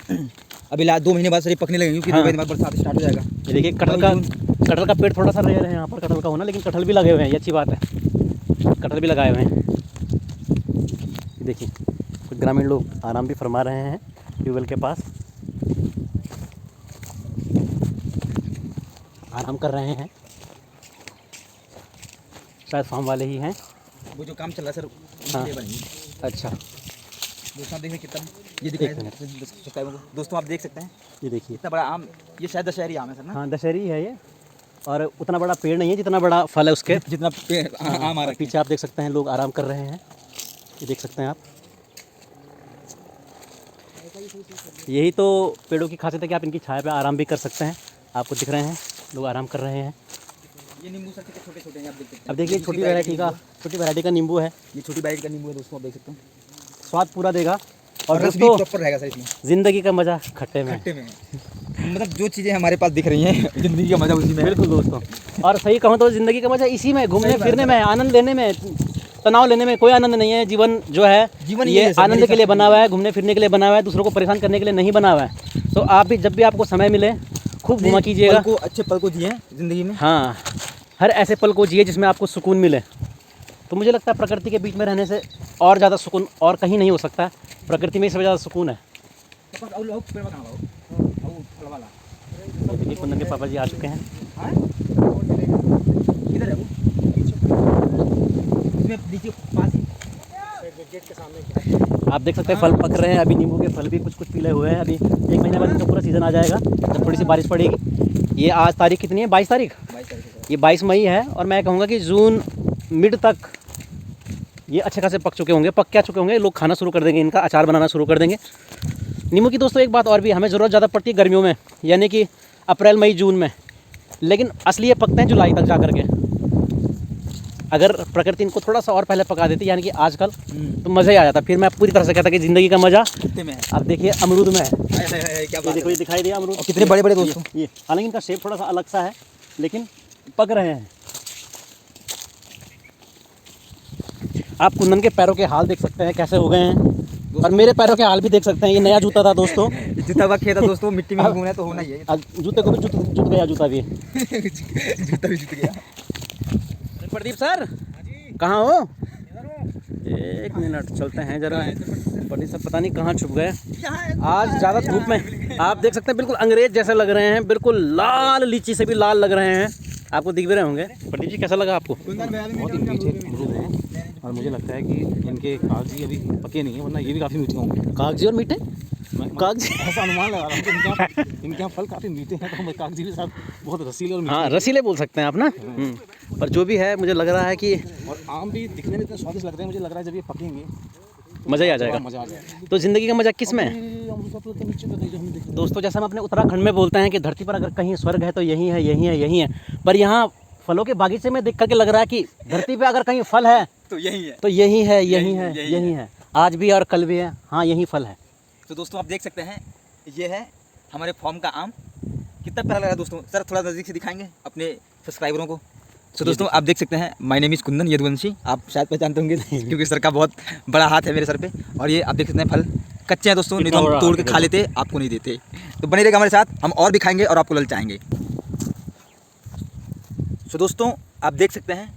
S3: अभी 2 महीने बाद सर पकने लगेंगे, क्योंकि 2 महीने बाद बरसात स्टार्ट हो जाएगा।
S2: ये देखिए कटहल का पेड़ थोड़ा सा रेयर है यहाँ पर कटहल का होना, लेकिन कटहल भी लगे हुए हैं, ये अच्छी बात है, कटहल भी लगाए हुए हैं। ये देखिए कुछ ग्रामीण लोग आराम भी फरमा रहे हैं ट्यूबवेल के पास, आराम कर रहे हैं, शायद फार्म वाले ही हैं।
S3: वो जो काम चल रहा है सर,
S2: हाँ।
S3: ये बनेंगे।
S2: अच्छा,
S3: दोस्तों आप देखिए कितना ये दिखाई दोस्तों आप देख सकते हैं
S2: ये देखिए,
S3: इतना बड़ा आम, ये शायद दशहरी आम है सर ना।
S2: हाँ दशहरी है ये, और उतना बड़ा पेड़ नहीं है जितना बड़ा फल है उसके।
S3: जितना आम आ रहा है।
S2: पीछे आप देख सकते हैं लोग आराम कर रहे हैं, ये देख सकते हैं आप। यही तो पेड़ों की खासियत है कि आप इनकी छाया पे आराम भी कर सकते हैं। आपको दिख रहे हैं लोग आराम कर रहे हैं।
S3: ये नींबू सर कितने छोटे छोटे हैं, आप देख सकते हैं।
S2: अब देखिए छोटी वैरायटी का नींबू है,
S3: ये छोटी वैरायटी का नींबू है दोस्तों, आप देख सकते हैं।
S2: स्वाद पूरा देगा, और
S3: रस भी
S2: दोस्तों
S3: प्रॉपर रहेगा सर इसमें।
S2: ज़िंदगी का मज़ा खट्टे में है।
S3: खट्टे में है। मतलब जो चीज़ें हमारे पास दिख रही हैं, जिंदगी का मजा उसी में है।
S2: बिल्कुल दोस्तों, और सही कहूँ तो ज़िंदगी का मज़ा इसी में, घूमने फिरने में, आनंद लेने में। तनाव लेने में कोई आनंद नहीं है। जीवन जो है
S3: जीवन
S2: ये
S3: ये है सर,
S2: आनंद
S3: मेरे
S2: के लिए
S3: हिसाब
S2: बना हुआ है, घूमने फिरने के लिए बना हुआ है, दूसरों को परेशान करने के लिए नहीं बना हुआ है। तो आप भी जब भी आपको समय मिले खूब घुमा कीजिएगा,
S3: अच्छे पल को जिए जिंदगी में।
S2: हाँ, हर ऐसे पल को जिए जिसमें आपको सुकून मिले। तो मुझे लगता है प्रकृति के बीच में रहने से और ज़्यादा सुकून और कहीं नहीं हो सकता। प्रकृति में सबसे ज़्यादा सुकून है। देखिए कुंदन के पापा जी आ चुके हैं।
S3: किधर है वो? इसमें नीचे पास ही गेट के सामने।
S2: आप देख सकते हैं फल पक रहे हैं, अभी नींबू के फल भी कुछ कुछ पीले हुए हैं। अभी 1 महीने बाद इनका पूरा सीज़न आ जाएगा, जब थोड़ी सी बारिश पड़ेगी। ये आज तारीख कितनी है? 22 तारीख। ये 22 मई है, और मैं कहूँगा कि जून मिड तक ये अच्छे खासे पक चुके होंगे, पक क्या चुके होंगे, लोग खाना शुरू कर देंगे, इनका अचार बनाना शुरू कर देंगे नींबू की। दोस्तों एक बात और भी, हमें ज़रूरत ज़्यादा पड़ती है गर्मियों में, यानी कि अप्रैल मई जून में, लेकिन असली ये पकते हैं जुलाई तक जा कर के। अगर प्रकृति इनको थोड़ा सा और पहले पका देती, यानी कि आजकल, तो मज़ा ही आ जाता। फिर मैं पूरी तरह से कहता कि ज़िंदगी का मज़ा
S3: कितने में है?
S2: अब देखिए अमरूद में है।
S3: क्या
S2: ये देखो, ये दिखाई दिया अमरूद,
S3: और कितने बड़े-बड़े दोस्तों।
S2: ये हालांकि इनका शेप थोड़ा सा अलग सा है, लेकिन पक रहे हैं। आप कुंदन के पैरों के हाल देख सकते हैं कैसे हो गए हैं, और मेरे पैरों के हाल भी देख सकते हैं। ये नया जूता था दोस्तों,
S3: जितना वक्त खेता दोस्तों, मिट्टी में घूमना है तो होना ही है।
S2: अब जूते को भी जुत गया जूता भी।
S3: जूता भी जुट गया।
S2: प्रदीप सर कहाँ हो? एक मिनट चलते हैं जरा। प्रदीप सर पता नहीं कहाँ छुप गए। आज ज़्यादा धूप में आप देख सकते हैं, बिल्कुल अंग्रेज जैसे लग रहे हैं, बिल्कुल लाल, लीची से भी लाल लग रहे हैं। आपको दिख भी रहे होंगे। प्रदीप जी कैसा लगा आपको?
S4: बहुत ही मीठे अमरूद हैं, और मुझे लगता है कि इनके कागजी अभी पके नहीं है, वरना ये भी काफ़ी मीठे होंगे।
S2: कागजी और मीठे? कागजी
S4: ऐसा अनुमान लगा रहा हूँ कि इनके यहाँ फल काफ़ी मीठे हैं, तो कागजी भी साथ बहुत रसीले और मीठे।
S2: हाँ, रसीले बोल सकते हैं आप ना। पर जो भी है, मुझे लग रहा है कि
S4: और आम भी दिखने में इतने स्वादिष्ट लग रहे हैं, मुझे लग रहा है जब ये पकेंगे
S2: मज़ा ही आ जाएगा।
S4: मज़ा आ जाएगा।
S2: तो ज़िंदगी का मज़ा किस में है?
S4: अमरूद का तो नीचे का जो हमने देखा।
S2: दोस्तों, जैसे हम अपने उत्तराखंड में बोलते हैं कि धरती पर अगर कहीं स्वर्ग है तो यही है, यही है, यही है। पर यहाँ फलों के बागीचे में देख करके लग रहा है कि धरती पे अगर कहीं फल है
S3: तो यही है।
S2: तो यही है, यही है, यही है। आज भी और कल भी है। हाँ, यही फल है।
S3: तो दोस्तों आप देख सकते हैं, ये है हमारे फार्म का आम। कितना प्यारा लगा दोस्तों। सर थोड़ा नज़दीक से दिखाएंगे अपने सब्सक्राइबरों को। तो दोस्तों आप देख सकते हैं, my name is Kundan Yaduvanshi. आप शायद पहचानते होंगे क्योंकि सर का बहुत बड़ा हाथ है मेरे सर पे। और ये आप देख सकते हैं, फल कच्चे हैं दोस्तों, नहीं तो हम तोड़ के खा लेते, आपको नहीं देते। तो बने रहेगा हमारे साथ, हम और भी खाएंगे और आपको ललचाएंगे। तो दोस्तों आप देख सकते हैं,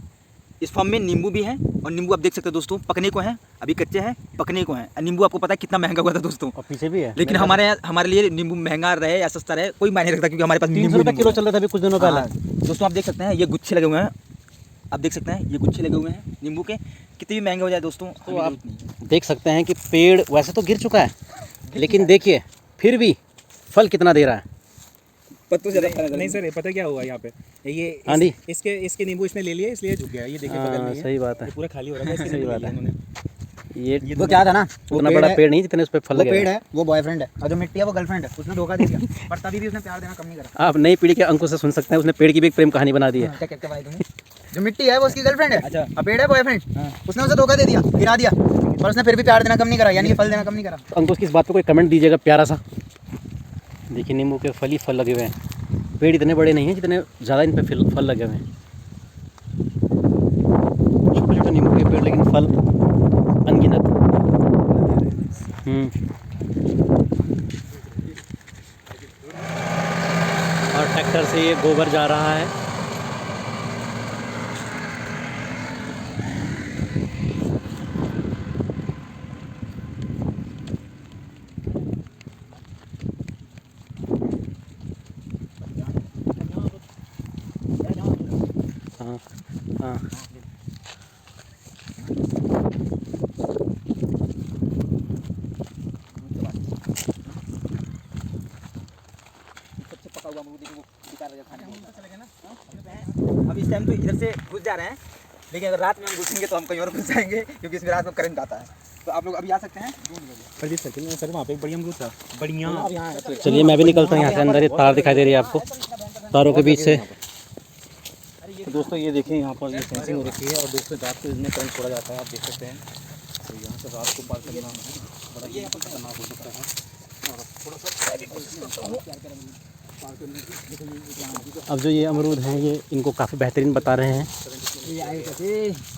S3: इस फार्म में नींबू भी हैं, और नींबू आप देख सकते हैं दोस्तों, पकने को हैं, अभी कच्चे हैं, पकने को हैं। नींबू आपको पता है कितना महंगा हुआ था दोस्तों,
S2: और पीछे भी है।
S3: लेकिन हमारे लिए नींबू महंगा रहे या सस्ता रहे कोई मायने नहीं रखता, क्योंकि हमारे पास
S2: 300 रुपये किलो चल रहा था अभी कुछ दिनों पहले।
S3: दोस्तों आप देख सकते हैं, ये गुच्छे लगे हुए हैं। आप देख सकते हैं, ये गुच्छे लगे हुए हैं नींबू के। कितने भी महंगे हो जाए दोस्तों,
S2: तो आप देख सकते हैं कि पेड़ वैसे तो गिर चुका है, लेकिन देखिए फिर भी फल कितना दे रहा है।
S3: पत्तों से
S4: नहीं सर, ये पता क्या हुआ यहाँ पे, ये
S2: आंधी
S4: इसके नींबू इसने ले लिए, इसलिए झुक गया। ये देखिए बगल में,
S2: सही बात है।
S4: ये पूरा खाली हो रहा है।
S2: सही बात है। ये
S1: वो क्या था ना, वो
S2: उतना
S1: पेड़
S2: बड़ा
S1: है,
S2: पेड़ नहीं जितने उस पर फल
S1: वो
S2: लगे
S1: पेड़
S2: हैं।
S1: है, वो बॉयफ्रेंड है, और जो मिट्टी है वो गर्लफ्रेंड है। उसने धोखा दे दिया, पर तभी भी उसने प्यार देना कम नहीं करा।
S2: आप नई पीढ़ी के अंकुश से सुन सकते हैं, उसने पेड़ की भी एक प्रेम कहानी बना दी है।
S1: क्या कहते भाई तुम्हें? जो मिट्टी है वो उसकी गर्लफ्रेंड है, और पेड़ है बॉयफ्रेंड। उसने उसे धोखा दे दिया, गिरा दिया, पर उसने फिर भी प्यार देना कम नहीं करा, यानी कि फल देना कम नहीं करा।
S2: तो अंकुश की इस बात पे कोई कमेंट दीजिएगा प्यारा सा। देखिए नींबू के फल ही फल लगे हुए हैं। पेड़ इतने बड़े नहीं हैं जितने ज़्यादा इन पे फल लगे हुए हैं। छोटे छोटे नींबू के पेड़, लेकिन फल अनगिनत। और ट्रैक्टर से ये गोबर जा रहा है। हाँ हाँ,
S3: अब इस टाइम तो इधर से घुस जा रहे हैं, लेकिन अगर रात में हम घुसेंगे तो हम कहीं और घुस जाएंगे, क्योंकि इसमें रात में करंट आता है। तो आप लोग अभी आ सकते हैं।
S4: प्रदीप सर वहाँ पे एक बढ़िया अमरूद था, बढ़िया।
S2: चलिए मैं भी निकलता हूँ यहाँ से। अंदर ये तार दिखाई दे रही है आपको, तारों के बीच से।
S4: तो दोस्तों ये देखिए, यहाँ पर ये फेंसिंग हो रखी है, और दोस्तों रात को इसमें करंट छोड़ा जाता है, आप देख सकते हैं। तो यहाँ से रात को पार करना बड़ा ही खतरनाक हो सकता है।
S2: अब जो ये अमरूद हैं, ये इनको काफ़ी बेहतरीन बता रहे हैं।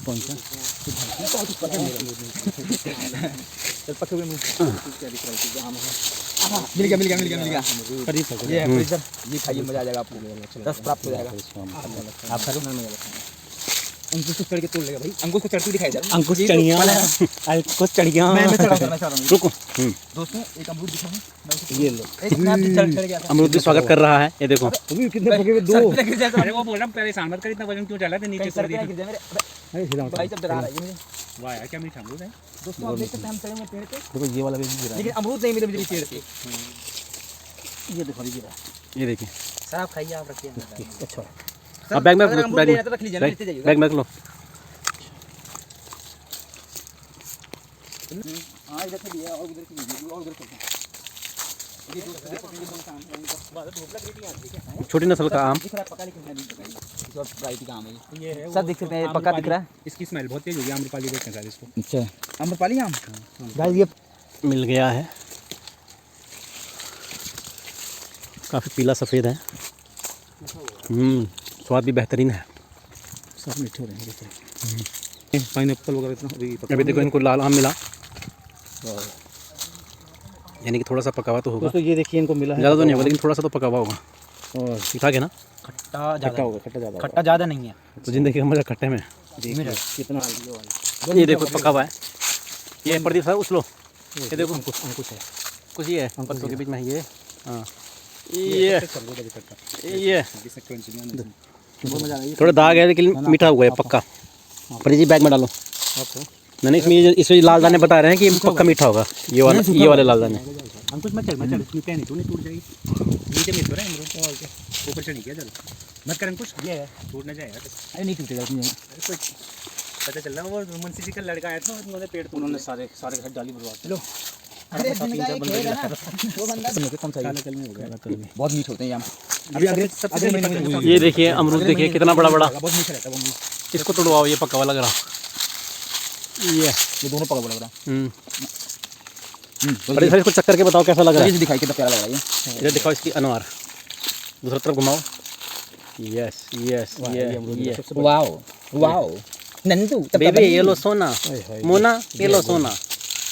S2: कौन सा?
S3: मिल गया। ये खाइए, मजा आ जाएगा आपको, रस प्राप्त हो जाएगा। आप खा लो। अंकुश को चढ़ के तोड़ लेगा भाई, अंकुश को चढ़ती दिखाई दे।
S2: अंकुश चढ़िया, अंकुश चढ़िया।
S3: मैं चढ़ा रहा हूँ।
S2: रुको।
S3: दोस्तों एक अमरूद दिखाऊं,
S4: ये लो,
S3: चढ़ गया था।
S2: अमरूद भी स्वागत कर रहा है। ये देखो
S4: कितने पके हुए, 2।
S5: अरे वो बोल रहा हूँ परेशान मत कर, इतना वजन क्यों चला था नीचे
S3: सर
S5: छोड़ दिया।
S3: गिर जाए मेरे।
S4: अरे हिला
S3: भाई जब डरा रहा है ये मुझे।
S5: वाह यार क्या मीठा अमरूद है।
S3: दोस्तों आप देख सकते हैं, हम चढ़े हुए पेड़ पे,
S4: देखो ये वाला भी गिरा है।
S3: लेकिन अमरूद नहीं मिले मुझे पेड़ पे।
S4: ये देखो ये गिरा है।
S2: ये देखिए।
S3: सर आप खाइए, आप रखिए।
S4: अच्छा,
S2: अब बैग में
S3: अगर अमरूद लेना है तो रख लीजिए, लेते जाइए।
S2: बैग में रख लो।
S3: हाँ इधर से भी है, और उधर से भी है, और उधर से भी है।
S2: छोटी नस्ल का आम।
S3: दिख रहा है पका, लेकिन है नहीं पका। इस वैरायटी का आम है ये। सर देख सकते हैं पक्का दिख रहा है।
S4: इसकी स्मेल बहुत तेज होगी, आम्रपाली बोलते हैं शायद इसको।
S3: अच्छा, आम्रपाली आम गाइस ये
S2: मिल गया है, काफ़ी पीला सफ़ेद है। स्वाद भी बेहतरीन है।
S4: सब मीठे हो रहे हैं पाइनएप्पल वगैरह इतना
S2: अभी देखो इनको लाल आम मिला, यानी कि थोड़ा सा पका हुआ तो होगा।
S4: दोस्तों ये देखिए इनको मिला है,
S2: ज़्यादा तो नहीं होगा लेकिन थोड़ा सा तो पका हुआ होगा।
S4: और
S2: ठीक ठाक है ना।
S4: खट्टा होगा, खट्टा ज़्यादा,
S1: खट्टा ज़्यादा नहीं है।
S2: तो जिंदगी का मजा खट्टे में।
S4: देखिए कितना
S2: ये देखो पका हुआ है। ये प्रदीप सर उछलो, ये देखो
S4: अंकुश है।
S2: कुछ ही है पत्तों के बीच में। ये हाँ ये थोड़ा दाग है लेकिन मीठा हुआ है पक्का। प्रदीप जी बैग में डालो। नहीं इसमें लाल दाने बता रहे हैं कि पक्का मीठा होगा। ये वाले लाल दाने।
S4: अंकुश मत चल, मत चल, इसमें क्या नहीं, तूने टूट जाएगी। नीचे में तो रहा है अमरूद ऊपर चढ़ गया, चल मत कर अंकुश, ये है टूट ना जाएगा।
S3: अरे नहीं टूटेगा इसमें।
S4: पता चल रहा है वो मुंशी जी का लड़का आया था, उन्होंने पेड़ उन्होंने सारे घर डाली बर्बाद। चलो
S1: अरे जिनका एक खेत है ना, वो बंदा
S3: कौन सा
S4: कल में हो गया,
S3: बहुत मीठे होते हैं ये आम। अभी अगले
S2: ये देखिए अमरूद देखिए कितना बड़ा बड़ा।
S3: बहुत मीठा रहता है वो।
S2: इसको तोड़वाओ, ये पक्का वाला लग रहा।
S3: ये दोनों पका बड़ा बड़ा।
S2: अरे सर इसको चक्कर के बताओ कैसा लग रहा है।
S3: दिखाई कितना प्यारा लग रहा है ये।
S2: इधर दिखाओ इसकी अनवार, दूसरी तरफ घुमाओ। यस यस ये
S3: वाओ वाओ नंदू
S2: बेबी ये लो सोना, मोना ये लो सोना।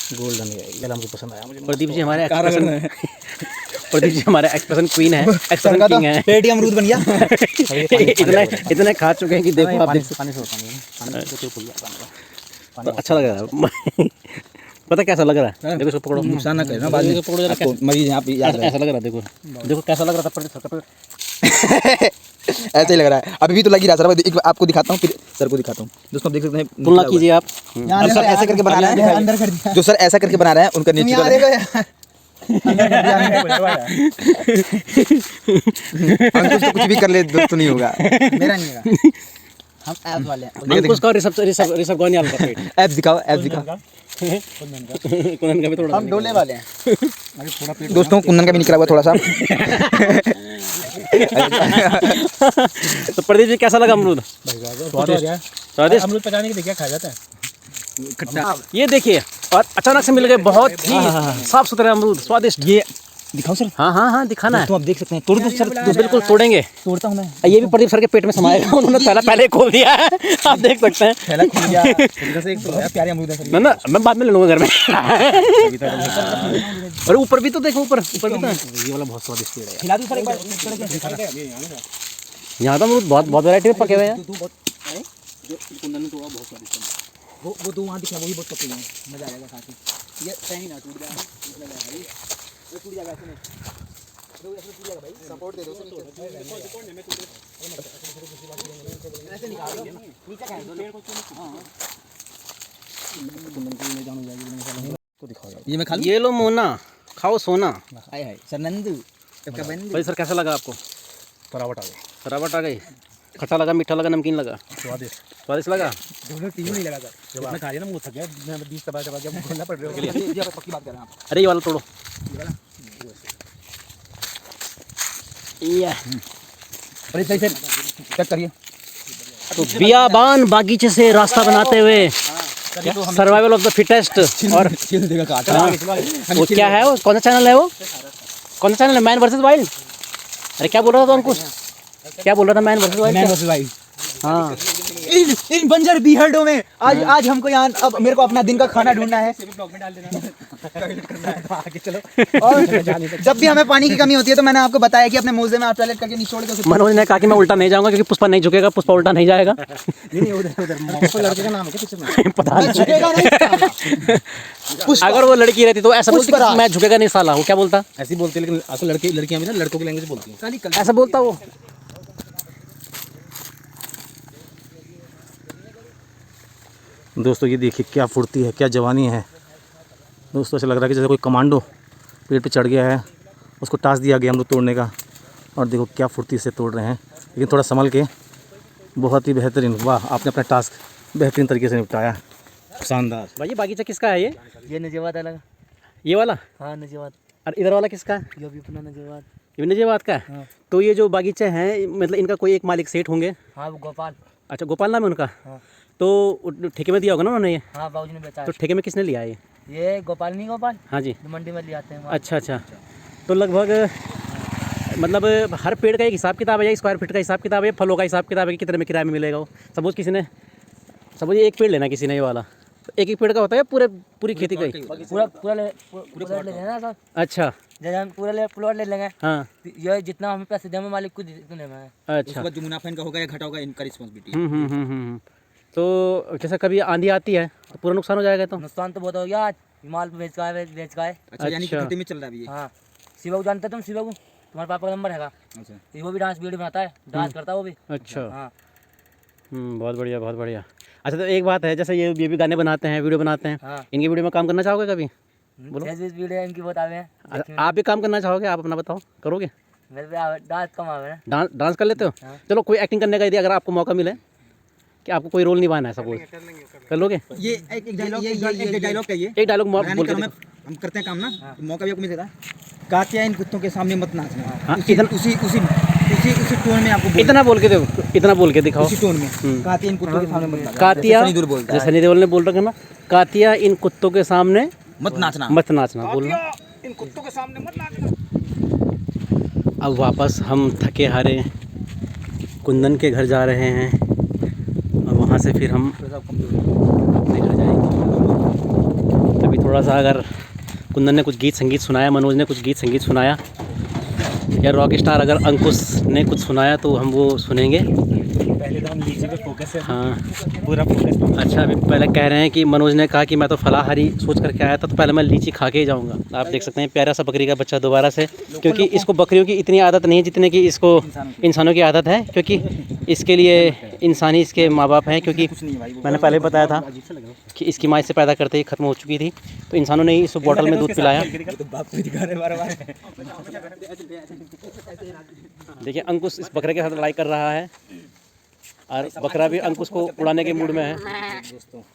S4: गोल्डन है ये, हमको पसंद आया मुझे।
S2: प्रदीप जी हमारे एक्सप्रेशन प्रदीप जी हमारे एक्सप्रेशन क्वीन है, एक्सप्रेशन किंग है।
S1: पेटी अमरूद बन गया।
S2: इतने खा चुके हैं कि देखो आप
S4: पानी से होता है, पानी से तो खुल गया पानी।
S2: तो अच्छा लग रहा है। पता कैसा लग रहा है, देखो इसको पकड़ो,
S3: नुकसान ना करे ना बाद में।
S2: पकड़ो जरा,
S3: मरीज यहाँ पे याद रहे।
S2: ऐसा लग रहा है। देखो देखो कैसा लग रहा था प्रदीप सर।
S3: ऐसे ही लग रहा है। अभी भी तो लग ही रहा सर। एक बार आपको दिखाता हूँ फिर सर को दिखाता हूँ। दोस्तों आप देख सकते हैं
S2: तुलना कीजिए आप।
S3: अब सर ऐसे करके बना रहे हैं।
S1: अंदर कर दिया।
S3: जो सर ऐसा करके बना रहे हैं उनका
S1: तुम यहाँ
S3: नेचुरल
S1: देखो यार।
S3: अंकुश तो कुछ भी कर ले दोस्तों नहीं होगा।
S1: मेरा नहीं होगा। हम ऐप वाले हैं।
S2: अंकुश का ऋषभ गोनियाल का पेट।
S3: ऐप्स दिखाओ, ऐप्स दिखाओ।
S2: कुंदन का भी थोड़ा
S1: हम डोले वाले हैं।
S3: दोस्तों कुंदन का भी निकला हुआ थोड़ा सा।
S2: तो प्रदीप जी कैसा लगा अमरूद? स्वादिष्ट।
S4: अमरूद पकाने के देखिए खा जाता है।
S2: ये देखिए और अचानक से मिल गए बहुत ही साफ सुथरे अमरूद, स्वादिष्ट।
S3: ये दिखाओ सर।
S2: हाँ दिखाना है।
S3: तो आप देख सकते हैं। तोड़ दो सर।
S2: तो बिल्कुल तोड़ेंगे।
S3: तोड़ता हूँ मैं।
S2: ये भी प्रदीप सर के पेट में समाएगा। उन्होंने पहले खोल दिया है, आप देख सकते हैं।
S3: पहला खुल गया। इधर से एक तो है प्यारे अमरूद है सर।
S2: ना मैं बाद में ले लूँगा घर में। और ऊपर भी तो देखो, ऊपर भी तो है।
S4: ये वाला बहुत स्वादिष्ट है।
S3: खिला दूँ सर एक बार।
S2: यहाँ तो अमरूद बहुत वैरायटी में पके हुए हैं।
S4: कुंदन ने तोड़ा बहुत स्वादिष्ट है।
S3: वो दो वहाँ दिखा, वो भी बहुत पके हैं। मजा आ जाएगा खा के। ये सही ना टूट जाएगा। ये टूट जाएगा ऐसे नहीं। तो ऐसे टूट जाएगा भाई। सपोर्ट दे दो सर। ऐसे निकाल दो। नीचे खाए दो। हां
S4: कुंदन को ले जाना जाएगी तो दिखाओ यार।
S3: ये मैं खा लूं।
S2: ये लो मोना, खाओ सोना।
S3: हाय हाय सर नंदू। सबका बंदू।
S2: भाई सर कैसा लगा आपको?
S4: तरावट आ गई।
S2: सरावट आ गई। खट्टा लगा, मीठा लगा, नमकीन लगा, स्वादिष्ट लगा।
S3: दोनों तीनों नहीं लगा सर।
S4: जब मैं खा लिया ना मुंह थक गया, मैं 20 दबा के बोलना पड़ रहा है।
S3: ये आप पक्की बात कर रहे हैं आप।
S2: अरे ये वाला तोड़ो। ये
S3: अरे सही से चेक करिए।
S2: तो बियाबान बागीचे से रास्ता बनाते हुए सर्वाइवल ऑफ द फिटेस्ट। और
S3: छील देगा काट।
S2: वो क्या है, वो कौन सा चैनल है, वो कौन सा चैनल है? Man versus wild. अरे क्या बोल रहा था अंकुश, क्या बोल रहा था? Man versus wild. हाँ
S1: इन बंजर बीहड़ों में आज हमको यहाँ अब मेरे को अपना दिन का खाना ढूंढना है। चलो। और जब भी हमें पानी की कमी होती है तो मैंने आपको बताया कि अपने मोजे में आप टॉयलेट करके निचोड़ के।
S2: मनोज ने कहा कि मैं उल्टा नहीं जाऊंगा क्योंकि पुष्पा नहीं झुकेगा, पुष्पा उल्टा नहीं जाएगा।
S4: नहीं उधर लड़के का नाम है क्या पीछे में?
S2: पता नहीं।
S1: झुकेगा नहीं।
S2: अगर वो लड़की रहती तो ऐसा बोलती कि मैं झुकेगा नहीं साला। वो क्या बोलता?
S4: ऐसे ही बोलते हैं, लेकिन असल लड़कियां भी ना लड़कों की लैंग्वेज बोलती हैं।
S2: ऐसा बोलता वो।
S4: दोस्तों ये देखिए क्या फुर्ती है, क्या जवानी है। दोस्तों ऐसा लग रहा है कि जैसे कोई कमांडो पेड़ पे चढ़ गया है, उसको टास्क दिया गया अमरूद तोड़ने का, और देखो क्या फुर्ती से तोड़ रहे हैं। लेकिन थोड़ा संभल के। बहुत ही बेहतरीन। वाह, आपने अपना टास्क बेहतरीन तरीके से निपटाया। शानदार।
S2: भाई ये बागीचा किसका है? ये
S3: ये नजीवात अलग।
S2: ये वाला?
S3: हाँ नजीवात।
S2: और इधर वाला किसका?
S4: ये भी अपना नजरबाद।
S2: ये नजीबाद का है?
S4: हाँ।
S2: तो ये जो बागीचे हैं मतलब इनका कोई एक मालिक सेठ होंगे?
S4: हाँ वो गोपाल।
S2: अच्छा, गोपाल नाम है उनका?
S4: हाँ।
S2: तो ठेके में दिया होगा ना उन्होंने ये?
S4: हाँ बाबूजी ने बेचा
S2: तो ठेके में किसने लिया है
S4: ये गोपाल नहीं गोपाल
S2: हाँ जी।
S4: जो मंडी में ले आते हैं वहाँ।
S2: अच्छा अच्छा। तो लगभग मतलब हर पेड़ का एक हिसाब किताब है या स्क्वायर फीट का हिसाब किताब है, फलों का हिसाब किताब है कि कितने में किराए में मिलेगा वो? सपोज किसी ने सपोज एक पेड़ लेना किसी ने ये वाला, तो एक एक पेड़ का होता है पूरी खेती का ही?
S4: पूरा ले लेना सर।
S2: अच्छा।
S4: जैसे हम पूरा प्लॉट ले लेंगे,
S2: हाँ।
S4: ये जितना हमें पैसे देंगे मालिक को जितने में है।
S2: अच्छा।
S3: जो मुनाफा इनका होगा या घटा होगा इनका रिस्पॉन्सिबिलिटी।
S2: तो जैसे कभी आंधी आती है तो पूरा नुकसान हो जाएगा? तो
S4: नुकसान तो बहुत हो गया, माल बेच का है।
S3: अच्छा, यानी कि
S2: अच्छा।
S3: घाटे में चल रहा है अभी ये।
S4: हाँ शिवा को जानते हो तुम? शिवा को तुम्हारे पापा का नंबर है?
S3: अच्छा।
S4: वो भी डांस वीडियो बनाता है, डांस करता है वो भी।
S2: अच्छा।
S4: हाँ
S2: बहुत बढ़िया बहुत बढ़िया। अच्छा, तो एक बात है, जैसे ये भी गाने बनाते हैं, वीडियो बनाते हैं,
S4: हाँ।
S2: इनकी वीडियो में काम करना चाहोगे कभी? बोलो।
S4: 6-20 वीडियो इनकी बहुत आवे हैं।
S2: आप भी काम करना चाहोगे? आप अपना बताओ, करोगे?
S4: मेरे पे डांस कम आवे हैं।
S2: डांस कर लेते हो?
S4: हाँ।
S2: चलो कोई एक्टिंग करने का यदि अगर आपको मौका मिले कि आपको कोई रोल निभाना है सपोज, कर लोगे?
S3: ये एक डायलॉग कहिए।
S2: एक डायलॉग बोल के
S3: हम करते हैं काम ना, मौका भी आपको मिलेगा। कातिया इन कुत्तों के सामने मत नाचना।
S2: हाँ,
S3: उसी टोन में आपको
S2: इतना बोल के दो, इतना बोल के दिखाओ।
S3: उसी टोन में कातिया इन कुत्तों के सामने मत नाचना।
S2: कातिया,
S3: सनी देओल बोलता है।
S2: जैसे सनी देओल ने बोल रखा ना, कातिया इन कुत्तों के सामने
S3: मत नाचना।
S2: मत नाचना बोलना।
S4: इन कुत्तों के सामने मत नाचना।
S2: अब वापस हम थके हारे कुंदन के घर जा रहे हैं और वहाँ से फिर हम अपने घर जाएंगे। अभी थोड़ा सा अगर कुंदन ने कुछ गीत संगीत सुनाया, मनोज ने कुछ गीत संगीत सुनाया या रॉक स्टार अगर अंकुश ने कुछ सुनाया तो हम वो सुनेंगे।
S4: पहले तो हम लीची पे फोकस है।
S2: हाँ
S4: पूरा फोकस।
S2: अच्छा, अभी पहले कह रहे हैं कि मनोज ने कहा कि मैं तो फलाहारी सोच करके आया था, तो पहले मैं लीची खा के ही जाऊंगा। आप देख सकते हैं प्यारा सा बकरी का बच्चा दोबारा से, क्योंकि इसको बकरियों की इतनी आदत नहीं है जितने की इसको इंसानों की आदत है, क्योंकि इसके लिए इंसान ही इसके माँ बाप हैं। क्योंकि मैंने पहले बताया था कि इसकी माँ इससे पैदा करते ही ख़त्म हो चुकी थी, तो इंसानों ने ही इस बॉटल में दूध पिलाया। देखिए अंकुश इस बकरे के साथ लड़ाई कर रहा है और बकरा भी अंकुश को उड़ाने के मूड में है।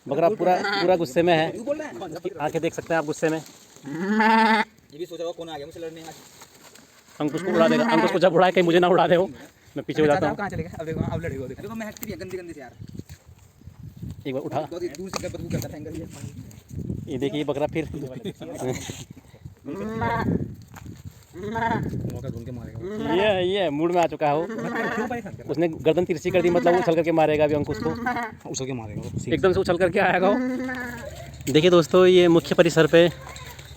S2: बकरा पूरा गुस्से में है, आंखें देख सकते हैं आप गुस्से में।
S3: ये भी सोचा कौन आ गया मुझसे लड़ने आज।
S2: अंकुश को उड़ा देगा, अंकुश को जब उड़ाए कहीं मुझे ना उड़ा दे हो, मैं पीछे हो जाता हूँ।
S3: कहाँ चलेगा? अब देखो, अब लड़ेगा। देखो मैं हटती है गंदे से यार।
S2: एक बार उठा,
S3: बहुत दूर से बदबू करता है एंगल ये।
S2: ये देखिए ये बकरा फिर
S4: मौका ढूंढ के मारेगा।
S2: ये मूड में आ चुका है वो। उसने गर्दन तिरछी कर दी, मतलब वो उछल करके मारेगा अभी अंकुश को।
S4: उछल के मारेगा
S2: एकदम से उछल करके आएगा वो। देखिए दोस्तों, ये मुख्य परिसर पे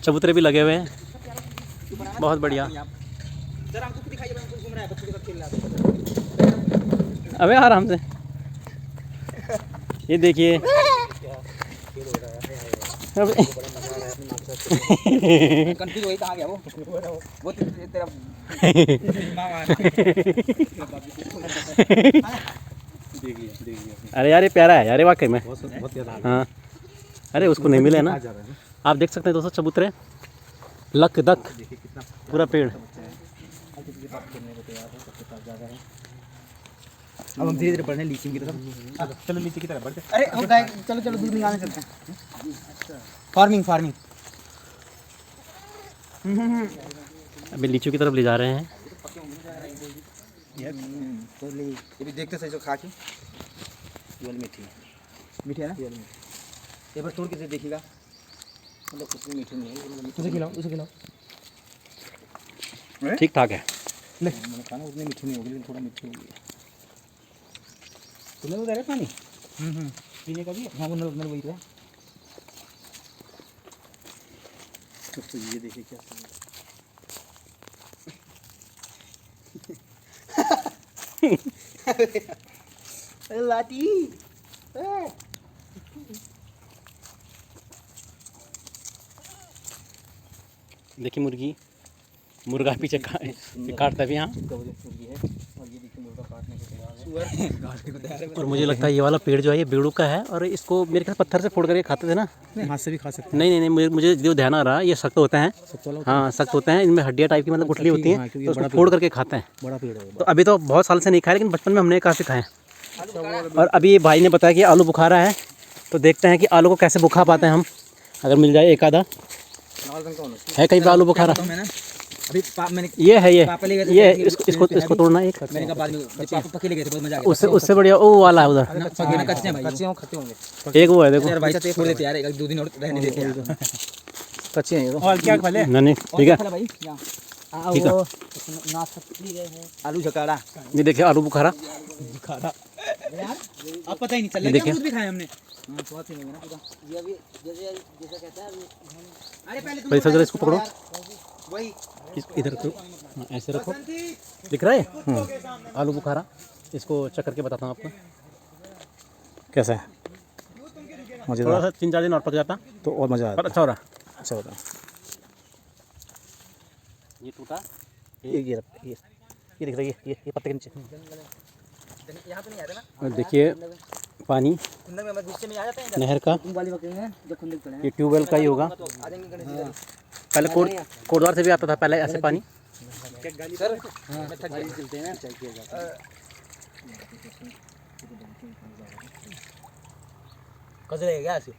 S2: चबूतरे भी लगे हुए हैं, बहुत बढ़िया।
S3: जरा हमको दिखाइए, हमको घूम रहा है, बच्चों के साथ खेल रहा है।
S2: अबे आराम से, ये देखिए
S3: कंफ्यूज वही कहाँ गया वो तेरा
S2: अरे यार ये प्यारा है यार, ये वाकई में। हाँ, अरे उसको नहीं मिले ना। आप देख सकते हैं दोस्तों चबूतरे लक दक पूरा पेड़।
S3: अब हम धीरे धीरे बढ़ने लीची की तरफ।
S4: चलो लीची की तरफ बढ़ते।
S3: अरे वो गाय, चलो चलो दूध निकालने चलते हैं। फार्मिंग
S2: अभी लीचू की तरफ ले जा रहे हैं।
S3: तो ले ये भी देखते सही, जो खा के ये वाली मीठी है ना। ये बस तोड़ के देखिएगा, मतलब कुछ मीठी नहीं है। उसे खिलाओ
S2: ठीक ठाक है।
S3: ले मैंने खाना उतनी मीठी नहीं होगी, लेकिन थोड़ा मीठी होगी। तुम्हें तो दे रहे पानी पीने का भी। हाँ वो नल वही तो है। दोस्तों ये देखिए क्या लाती।
S2: देखिए मुर्गा पीछे काटता भी यहाँ। और मुझे लगता है ये वाला पेड़ जो है ये बेड़ू का है, और इसको मेरे ख्याल पत्थर से फोड़ करके खाते थे ना।
S4: हाथ से भी खा सकते
S2: नहीं, मुझे जो ध्यान आ रहा है ये सख्त होते हैं। हाँ सख्त होते हैं, इनमें हड्डियाँ टाइप की मतलब गुठली होती है, तो उसको फोड़ करके खाते हैं।
S4: बड़ा पेड़ है।
S2: तो अभी तो बहुत साल से नहीं खाए, लेकिन बचपन में हमने काफ़ी खाए। और अभी ये भाई ने बताया कि आलू बुखारा है, तो देखते हैं कि आलू को कैसे बुखा पाते हैं हम, अगर मिल जाए एक आधा।
S4: लाल रंग का होना चाहिए।
S2: है कहीं पे आलू बुखारा?
S3: तो मैं ना अभी मैंने
S2: ये है,
S3: पापा ले गए थे,
S2: ये
S3: तो
S2: इसको तोड़ना है।
S3: मैंने कहा बाद में जब पापा पके ले गए थे बहुत मजा आ गया
S2: उससे बढ़िया वो वाला है उधर,
S3: ना, पके ना कच्चे हैं भाई
S4: कच्चे हों खट्टे होंगे।
S2: एक वो है देखो।
S3: यार भाई छोड़ देते यार, एक दो दिन और रहने देते यार।
S4: कच्चे हैं ये तो।
S1: और क्या फल है?
S2: नहीं ठीक है,
S3: और भाई यहाँ
S2: ठीक है।
S3: आलू झकाड़ा
S2: ये देखिए आलू बुखारा,
S1: अब पता ही नहीं चल
S2: ये
S1: रहा,
S2: देखिए।
S1: अमरूद भी खाए हमने।
S3: स्वाद से नहीं ना पूरा।
S1: ये अभी जैसा कहता है अरे पहले तुम
S2: भाई सर जरा इसको पकड़ो,
S1: वही
S2: इधर रखो, हाँ, ऐसे रखो, दिख रहा है आलू बुखारा। इसको चक्कर के बताता हूँ आपको,
S4: कैसा है?
S2: थोड़ा
S4: मज़ेदार।
S2: सा 3-4 दिन और पक जाता
S4: तो और मज़ा
S2: पर
S4: आता।
S2: अच्छा हो रहा।
S4: अच्छा होता है।
S2: ये टूटा,
S4: ये दिख रही है, ये पत्ते के नीचे।
S3: यहाँ तो नहीं आते ना,
S2: और देखिए पानी
S3: कुंदन में गुस्से में आ जाते हैं
S2: नहर का,
S3: तुम वाली वक्त हैं जब खुंदक पड़े हैं
S2: ये ट्यूबवेल का ही होगा।
S3: आ जाएंगे गणेश जी।
S2: पहले कोटद्वार से भी आता था पहले ऐसे पानी।
S3: सर मैं थक गया। कचरे क्या ऐसे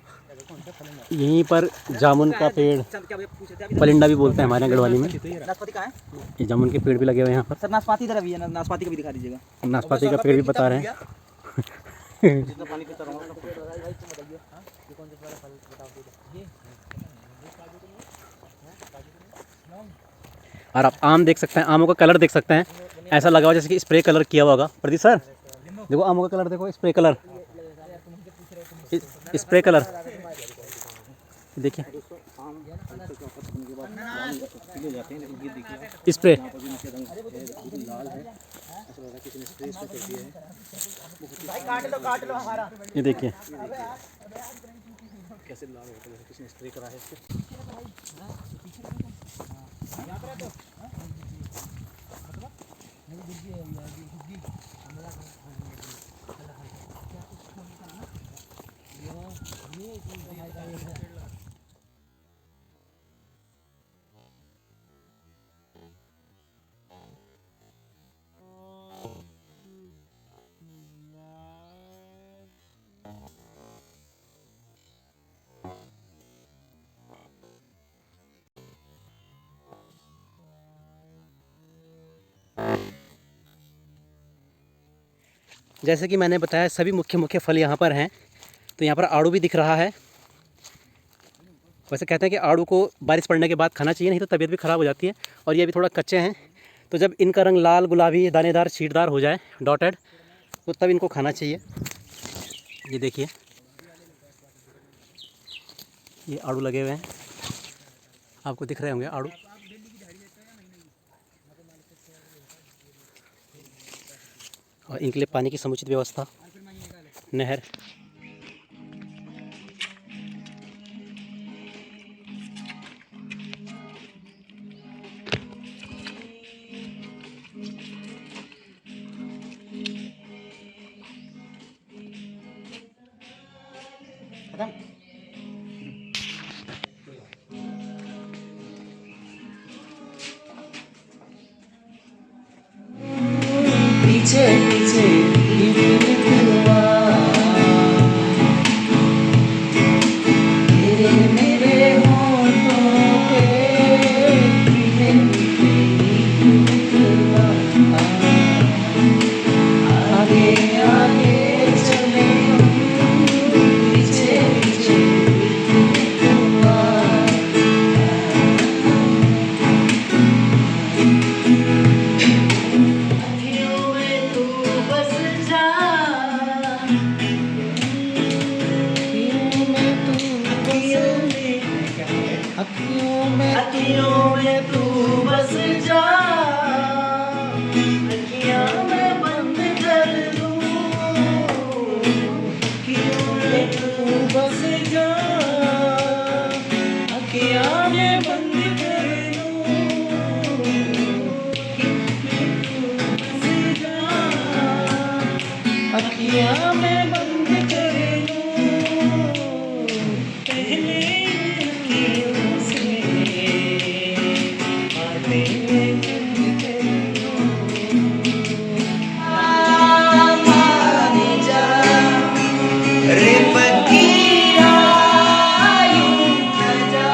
S2: यहीं पर जामुन का पेड़,
S3: क्या पूछ रहे थे
S2: पलिंडा भी बोलते हैं हमारे यहाँ गढ़वाली में।
S3: नाशपाती कहाँ है?
S2: ये जामुन के पेड़ भी लगे हुए हैं यहाँ पर।
S3: सर नाशपाती इधर भी है, नाशपाती का भी दिखा दीजिएगा।
S2: नाशपाती का पेड़ भी बता रहे हैं।
S3: जितना पानी पीता रहूँगा
S2: और आप आम देख सकते हैं, आमों का कलर देख सकते हैं, ऐसा लगा हुआ जैसे कि स्प्रे कलर किया हुआ होगा। प्रदीप सर देखो आमों का कलर देखो, स्प्रे कलर, स्प्रे कलर देखिए, स्प्रे।
S1: काट लो हमारा।
S2: ये देखिए
S4: कैसे लाल होता है, किसने स्प्रे करा है इसको।
S2: जैसे कि मैंने बताया सभी मुख्य मुख्य फल यहाँ पर हैं। तो यहाँ पर आड़ू भी दिख रहा है। वैसे कहते हैं कि आड़ू को बारिश पड़ने के बाद खाना चाहिए, नहीं तो तबीयत भी ख़राब हो जाती है। और ये अभी थोड़ा कच्चे हैं, तो जब इनका रंग लाल गुलाबी दानेदार छींटदार हो जाए डॉटेड, तो तब इनको खाना चाहिए। ये देखिए ये आड़ू लगे हुए हैं, आपको दिख रहे होंगे आड़ू। और इनके लिए पानी की समुचित व्यवस्था, नहर।
S6: पीछे पीछे तेरे मेरे होठों पे मीठे मीठे आगे आगे चले पीछे पीछे अखियों में तू बस जा, अखियों में तू बस जा, अखियाँ मैं बंद कर दूँ, अखियों में तू बस जा, अखियाँ मैं बंद कर दूँ, अखियाँ मैं बंद कर लूं, पहले अखियों से बातें बंद कर लूं। मान जा रे फकीरा यूं न जा,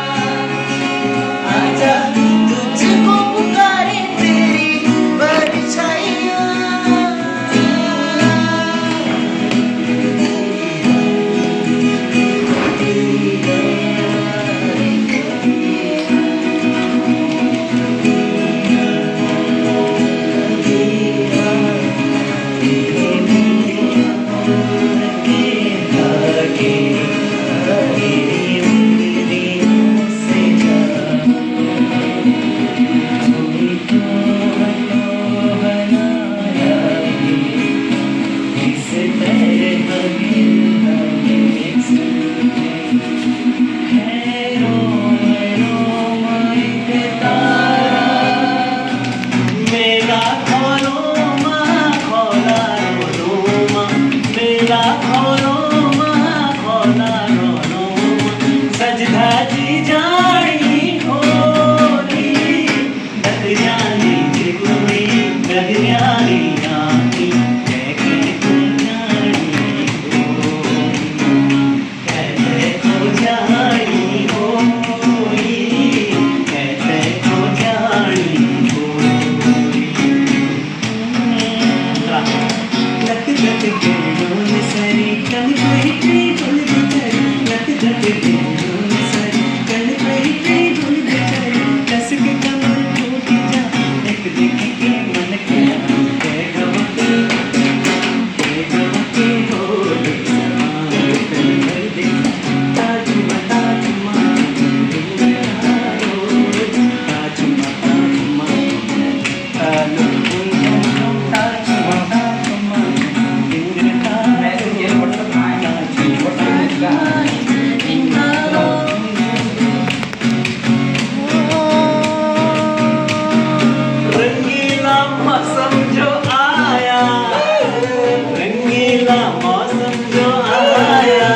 S6: रंगीला मौसम जो आया,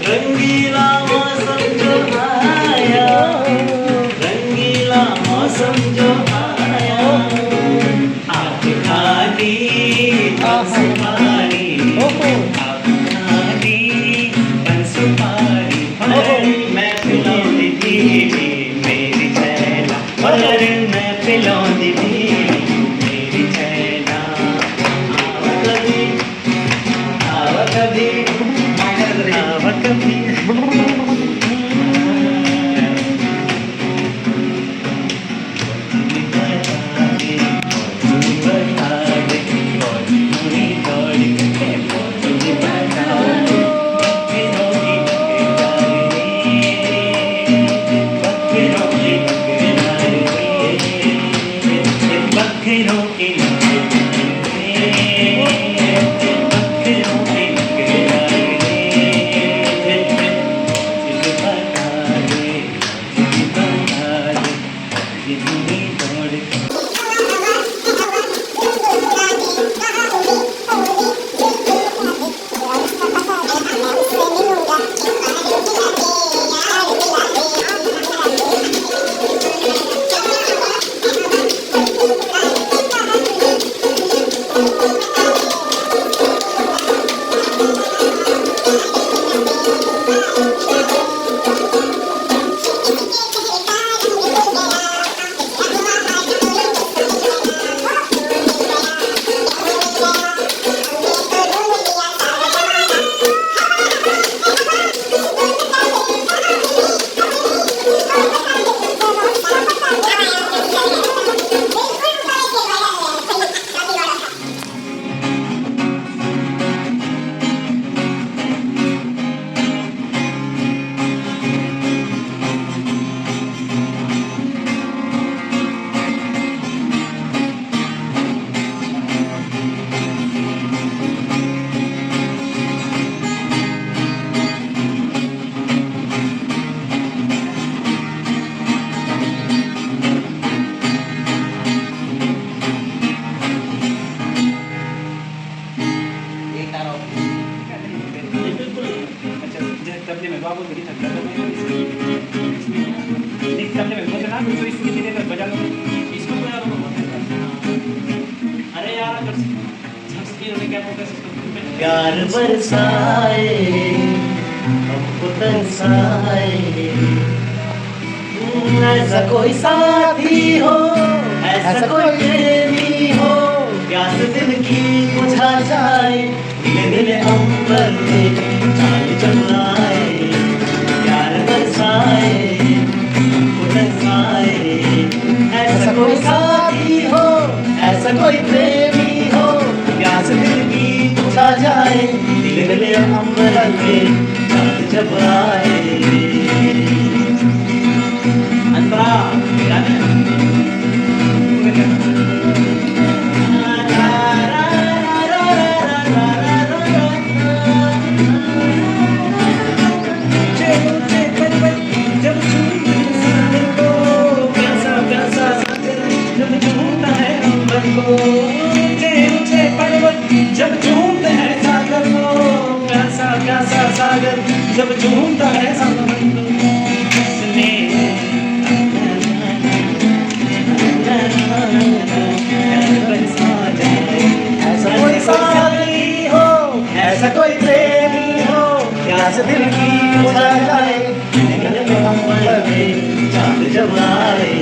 S6: रंगीला मौसम जो आया, रंगीला मौसम जो आया, आप खाली बंसुपारी, आप खाली बंसुपारी, मैं पिलौंदी दीदी मेरी चैना, मैं पिलौंदी दीदी मेरी चैना, आवा कभी आवा कभी प्यार बरसाए हमको तरसाए, ऐसा कोई साथी हो, ऐसा कोई प्रेमी हो, प्यास दिल की बुझा जाए, दिल दिल अंबर में चांद जलाए, प्यार बरसाए हमको तरसाए, ऐसा कोई साथी हो, ऐसा कोई प्रेमी हो, प्यास दिल की बुझा जाए, दिल दिल अंबर में चांद जब आए। अंतरा जब झूमते हैं सागर को, प्यासा प्यासा सागर जब झूमता है सागर को, ऐसा कोई साथी हो, ऐसा कोई प्रेमी हो, प्यास दिल की बुझा जाए, चांद जब आए,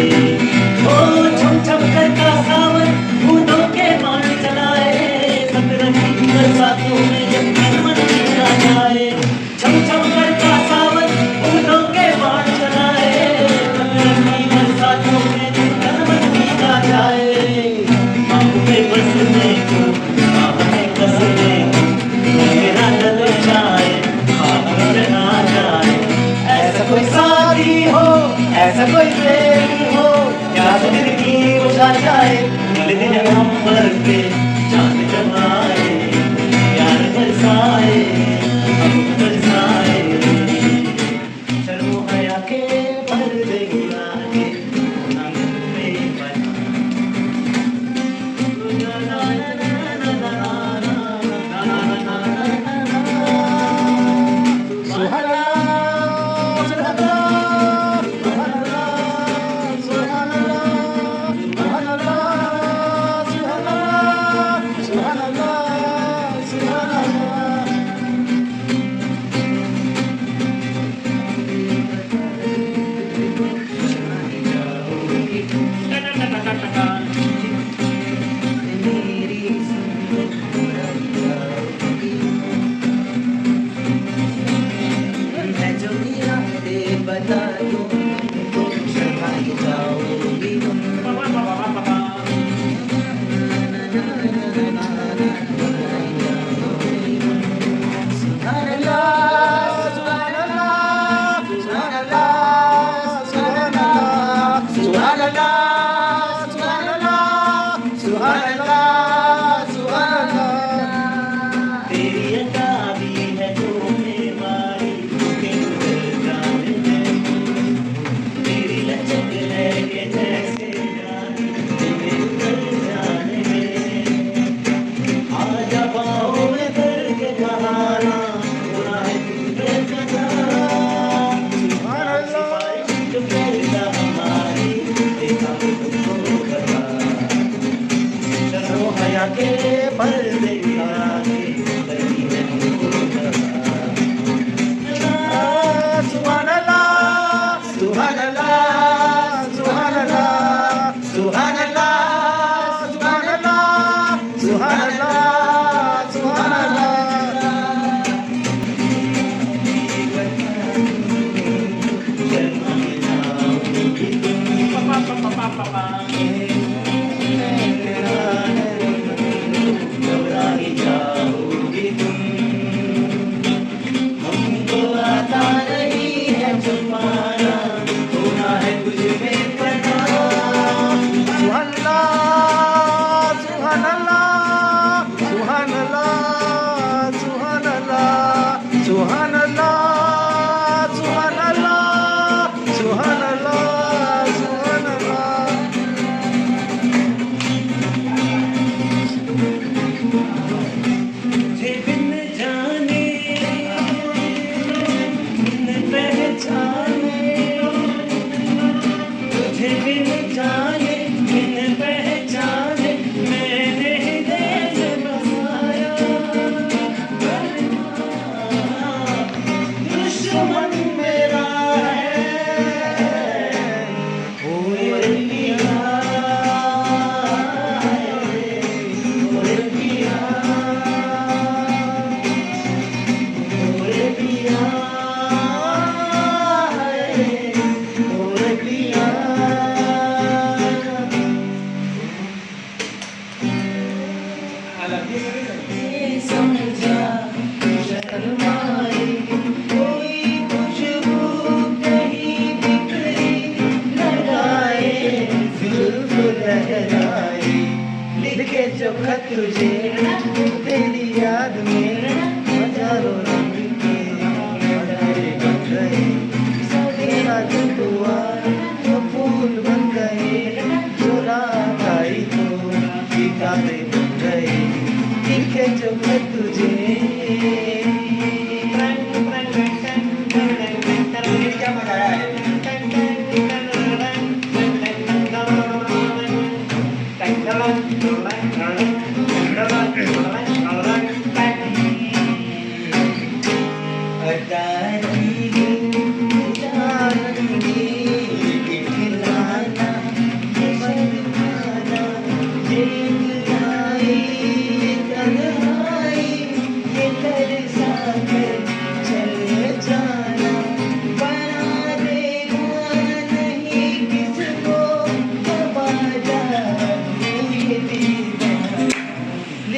S6: ओ छम छम करता सावन बूंदों के बाण चलाए, सतरंगी बरसातों में जब मन आ जाए, छम छम करता सावन बूंदों के बाण चलाए, सतरंगी बरसातों में जब मन आ जाए, आँख में बसने को, आँख में बसने को, मेरा दिल चाहे, आँख में तुम, हमको आता नहीं है छुपाना, होना है तुझ में पना।
S4: सुभान अल्लाह, सुभान अल्लाह, सुभान अल्लाह, सुभान अल्लाह, सुभान अल्लाह, सुभान अल्लाह, सुभान अल्लाह, सुभान अल्लाह।
S6: तुझे बिन जाने बिन पहचाने, तुझे बिन जाने बिन पहचाने, मैंने देश बसाया। दुश्मन मेरा है ओए पिया, ओए पिया, ओए पिया, ओए पिया। समझा शर्माई, कोई खुशबू कहीं बिखरी लगाए, जुल्फ लहराए, लिखे जो खत तुझे तेरी याद में, हजारों रंग के नजारे बन गए, सवेरा जब हुआ तो फूल बन गए, जो रात आई तो किताबें बन गए, लिखे जो खत तुझे। क्या मजा आया है?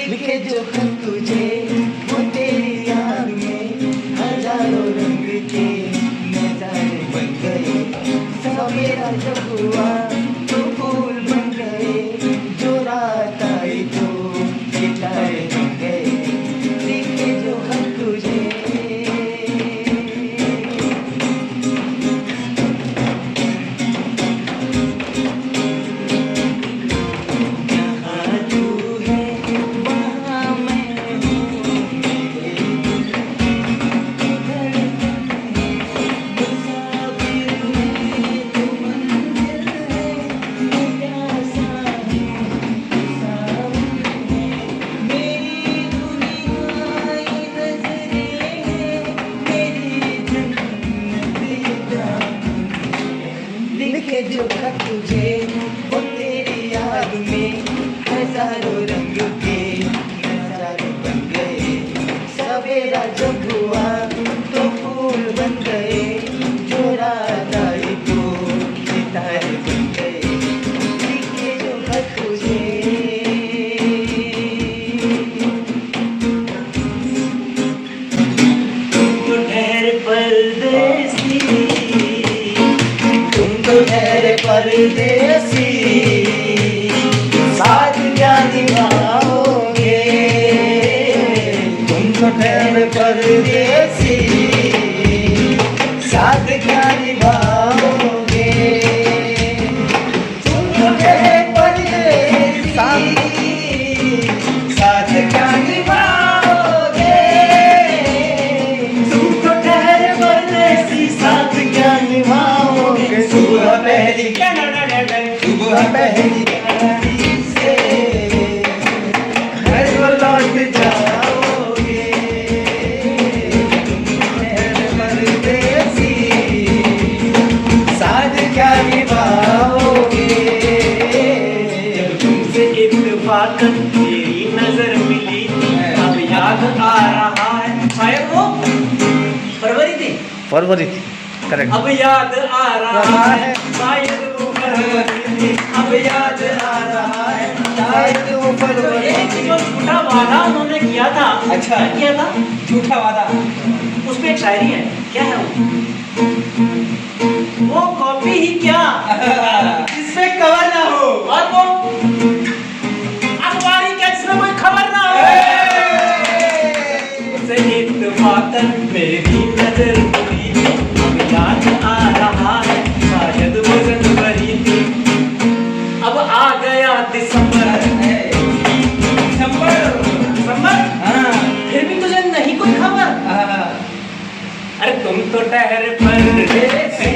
S6: लिखे जो खत तुझे वो तेरी याद में, हजारों रंग के नजारे बन गए, सवेरा जब हुआ तो फूल बन गए, जो रात आई तो सितारे बन गए, लिखे जो खत तुझे। लिखे जो खत तुझे वो तेरी याद में, हजारों रंग के नजारे बन गए, सवेरा जब हुआ तो फूल बन गए, जो रात आई तो सितारे बन गए, लिखे जो खत तुझे। तुम ठहर परदेसी, तुम तो ठहरे परदेसी, साथ क्या निभाओगे, तुम तो ठहरे परदेसी, साथ क्या निभाओगे, तुम तो ठहरे परदेसी, साथ क्या निभाओगे, तुम तो ठहरे परदेसी, साथ क्या निभाओगे। सुबह पहली सुबह पहली से घर को लौट जाओगे, तुम परदेसी, साथ क्या निभाओगे। जब तुमसे इत्तेफाकन तेरी नजर मिली, अब याद आ रहा है, शायद वो फरवरी थी करेक्ट। अब याद आ रहा है शायद वो फरवरी थी, अब याद आ रहा है
S3: शायद वो पल
S2: एक जो झूठा वादा उन्होंने किया था,
S3: अच्छा।
S2: क्या किया था?
S3: झूठा वादा।
S2: उस पे एक शायरी है, क्या है वो कॉपी ही क्या
S3: जिसपे कवर ना हो।
S2: और वो अखबारी क्या जिसमें कोई खबर ना हो। से इत्तेफाकन मेरी नजर पड़ी थी, अब याद आ रहा है शायद वो जनवरी थी। अब आ गया दिसंबर, दिसंबर
S3: हाँ।
S2: फिर भी तुझे नहीं कोई खबर। अरे तुम तो ठहरे परदेसी,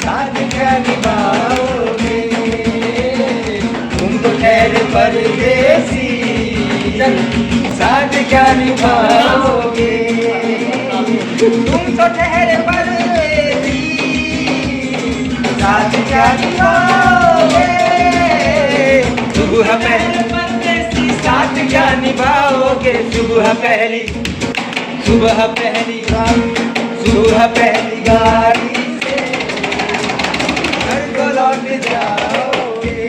S3: साथ क्या निभाओगे, तुम तो ठहरे परदेसी, साथ क्या निभाओगे, तुम तो ठहरे परदेसी, साथ क्या निभाओगे, सुबह पहले
S2: परदेसी
S3: साथ क्या निभाओगे, सुबह पहली गाड़ी से घर को लौट जाओगे,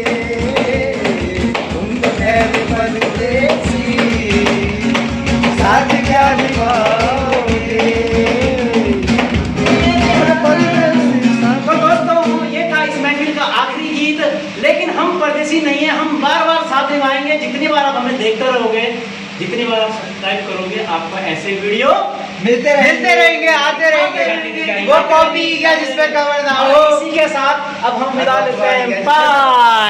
S3: तुम तो ठहरे परदेसी, साथ क्या निभाओगे।
S2: तो दोस्तों ये था इस महफिल का आखिरी गीत, लेकिन हम परदेसी नहीं है, हम बार बार साथ निभाएंगे। जितनी बार आप हमें देखते रहोगे, जितनी बार आप सब्सक्राइब करोगे, आपको ऐसे वीडियो
S3: मिलते रहेंगे, आते रहेंगे। वो कॉपी क्या जिसपे कवर ना हो।
S2: इसी के साथ अब हम विदा लेते हैं, बाय।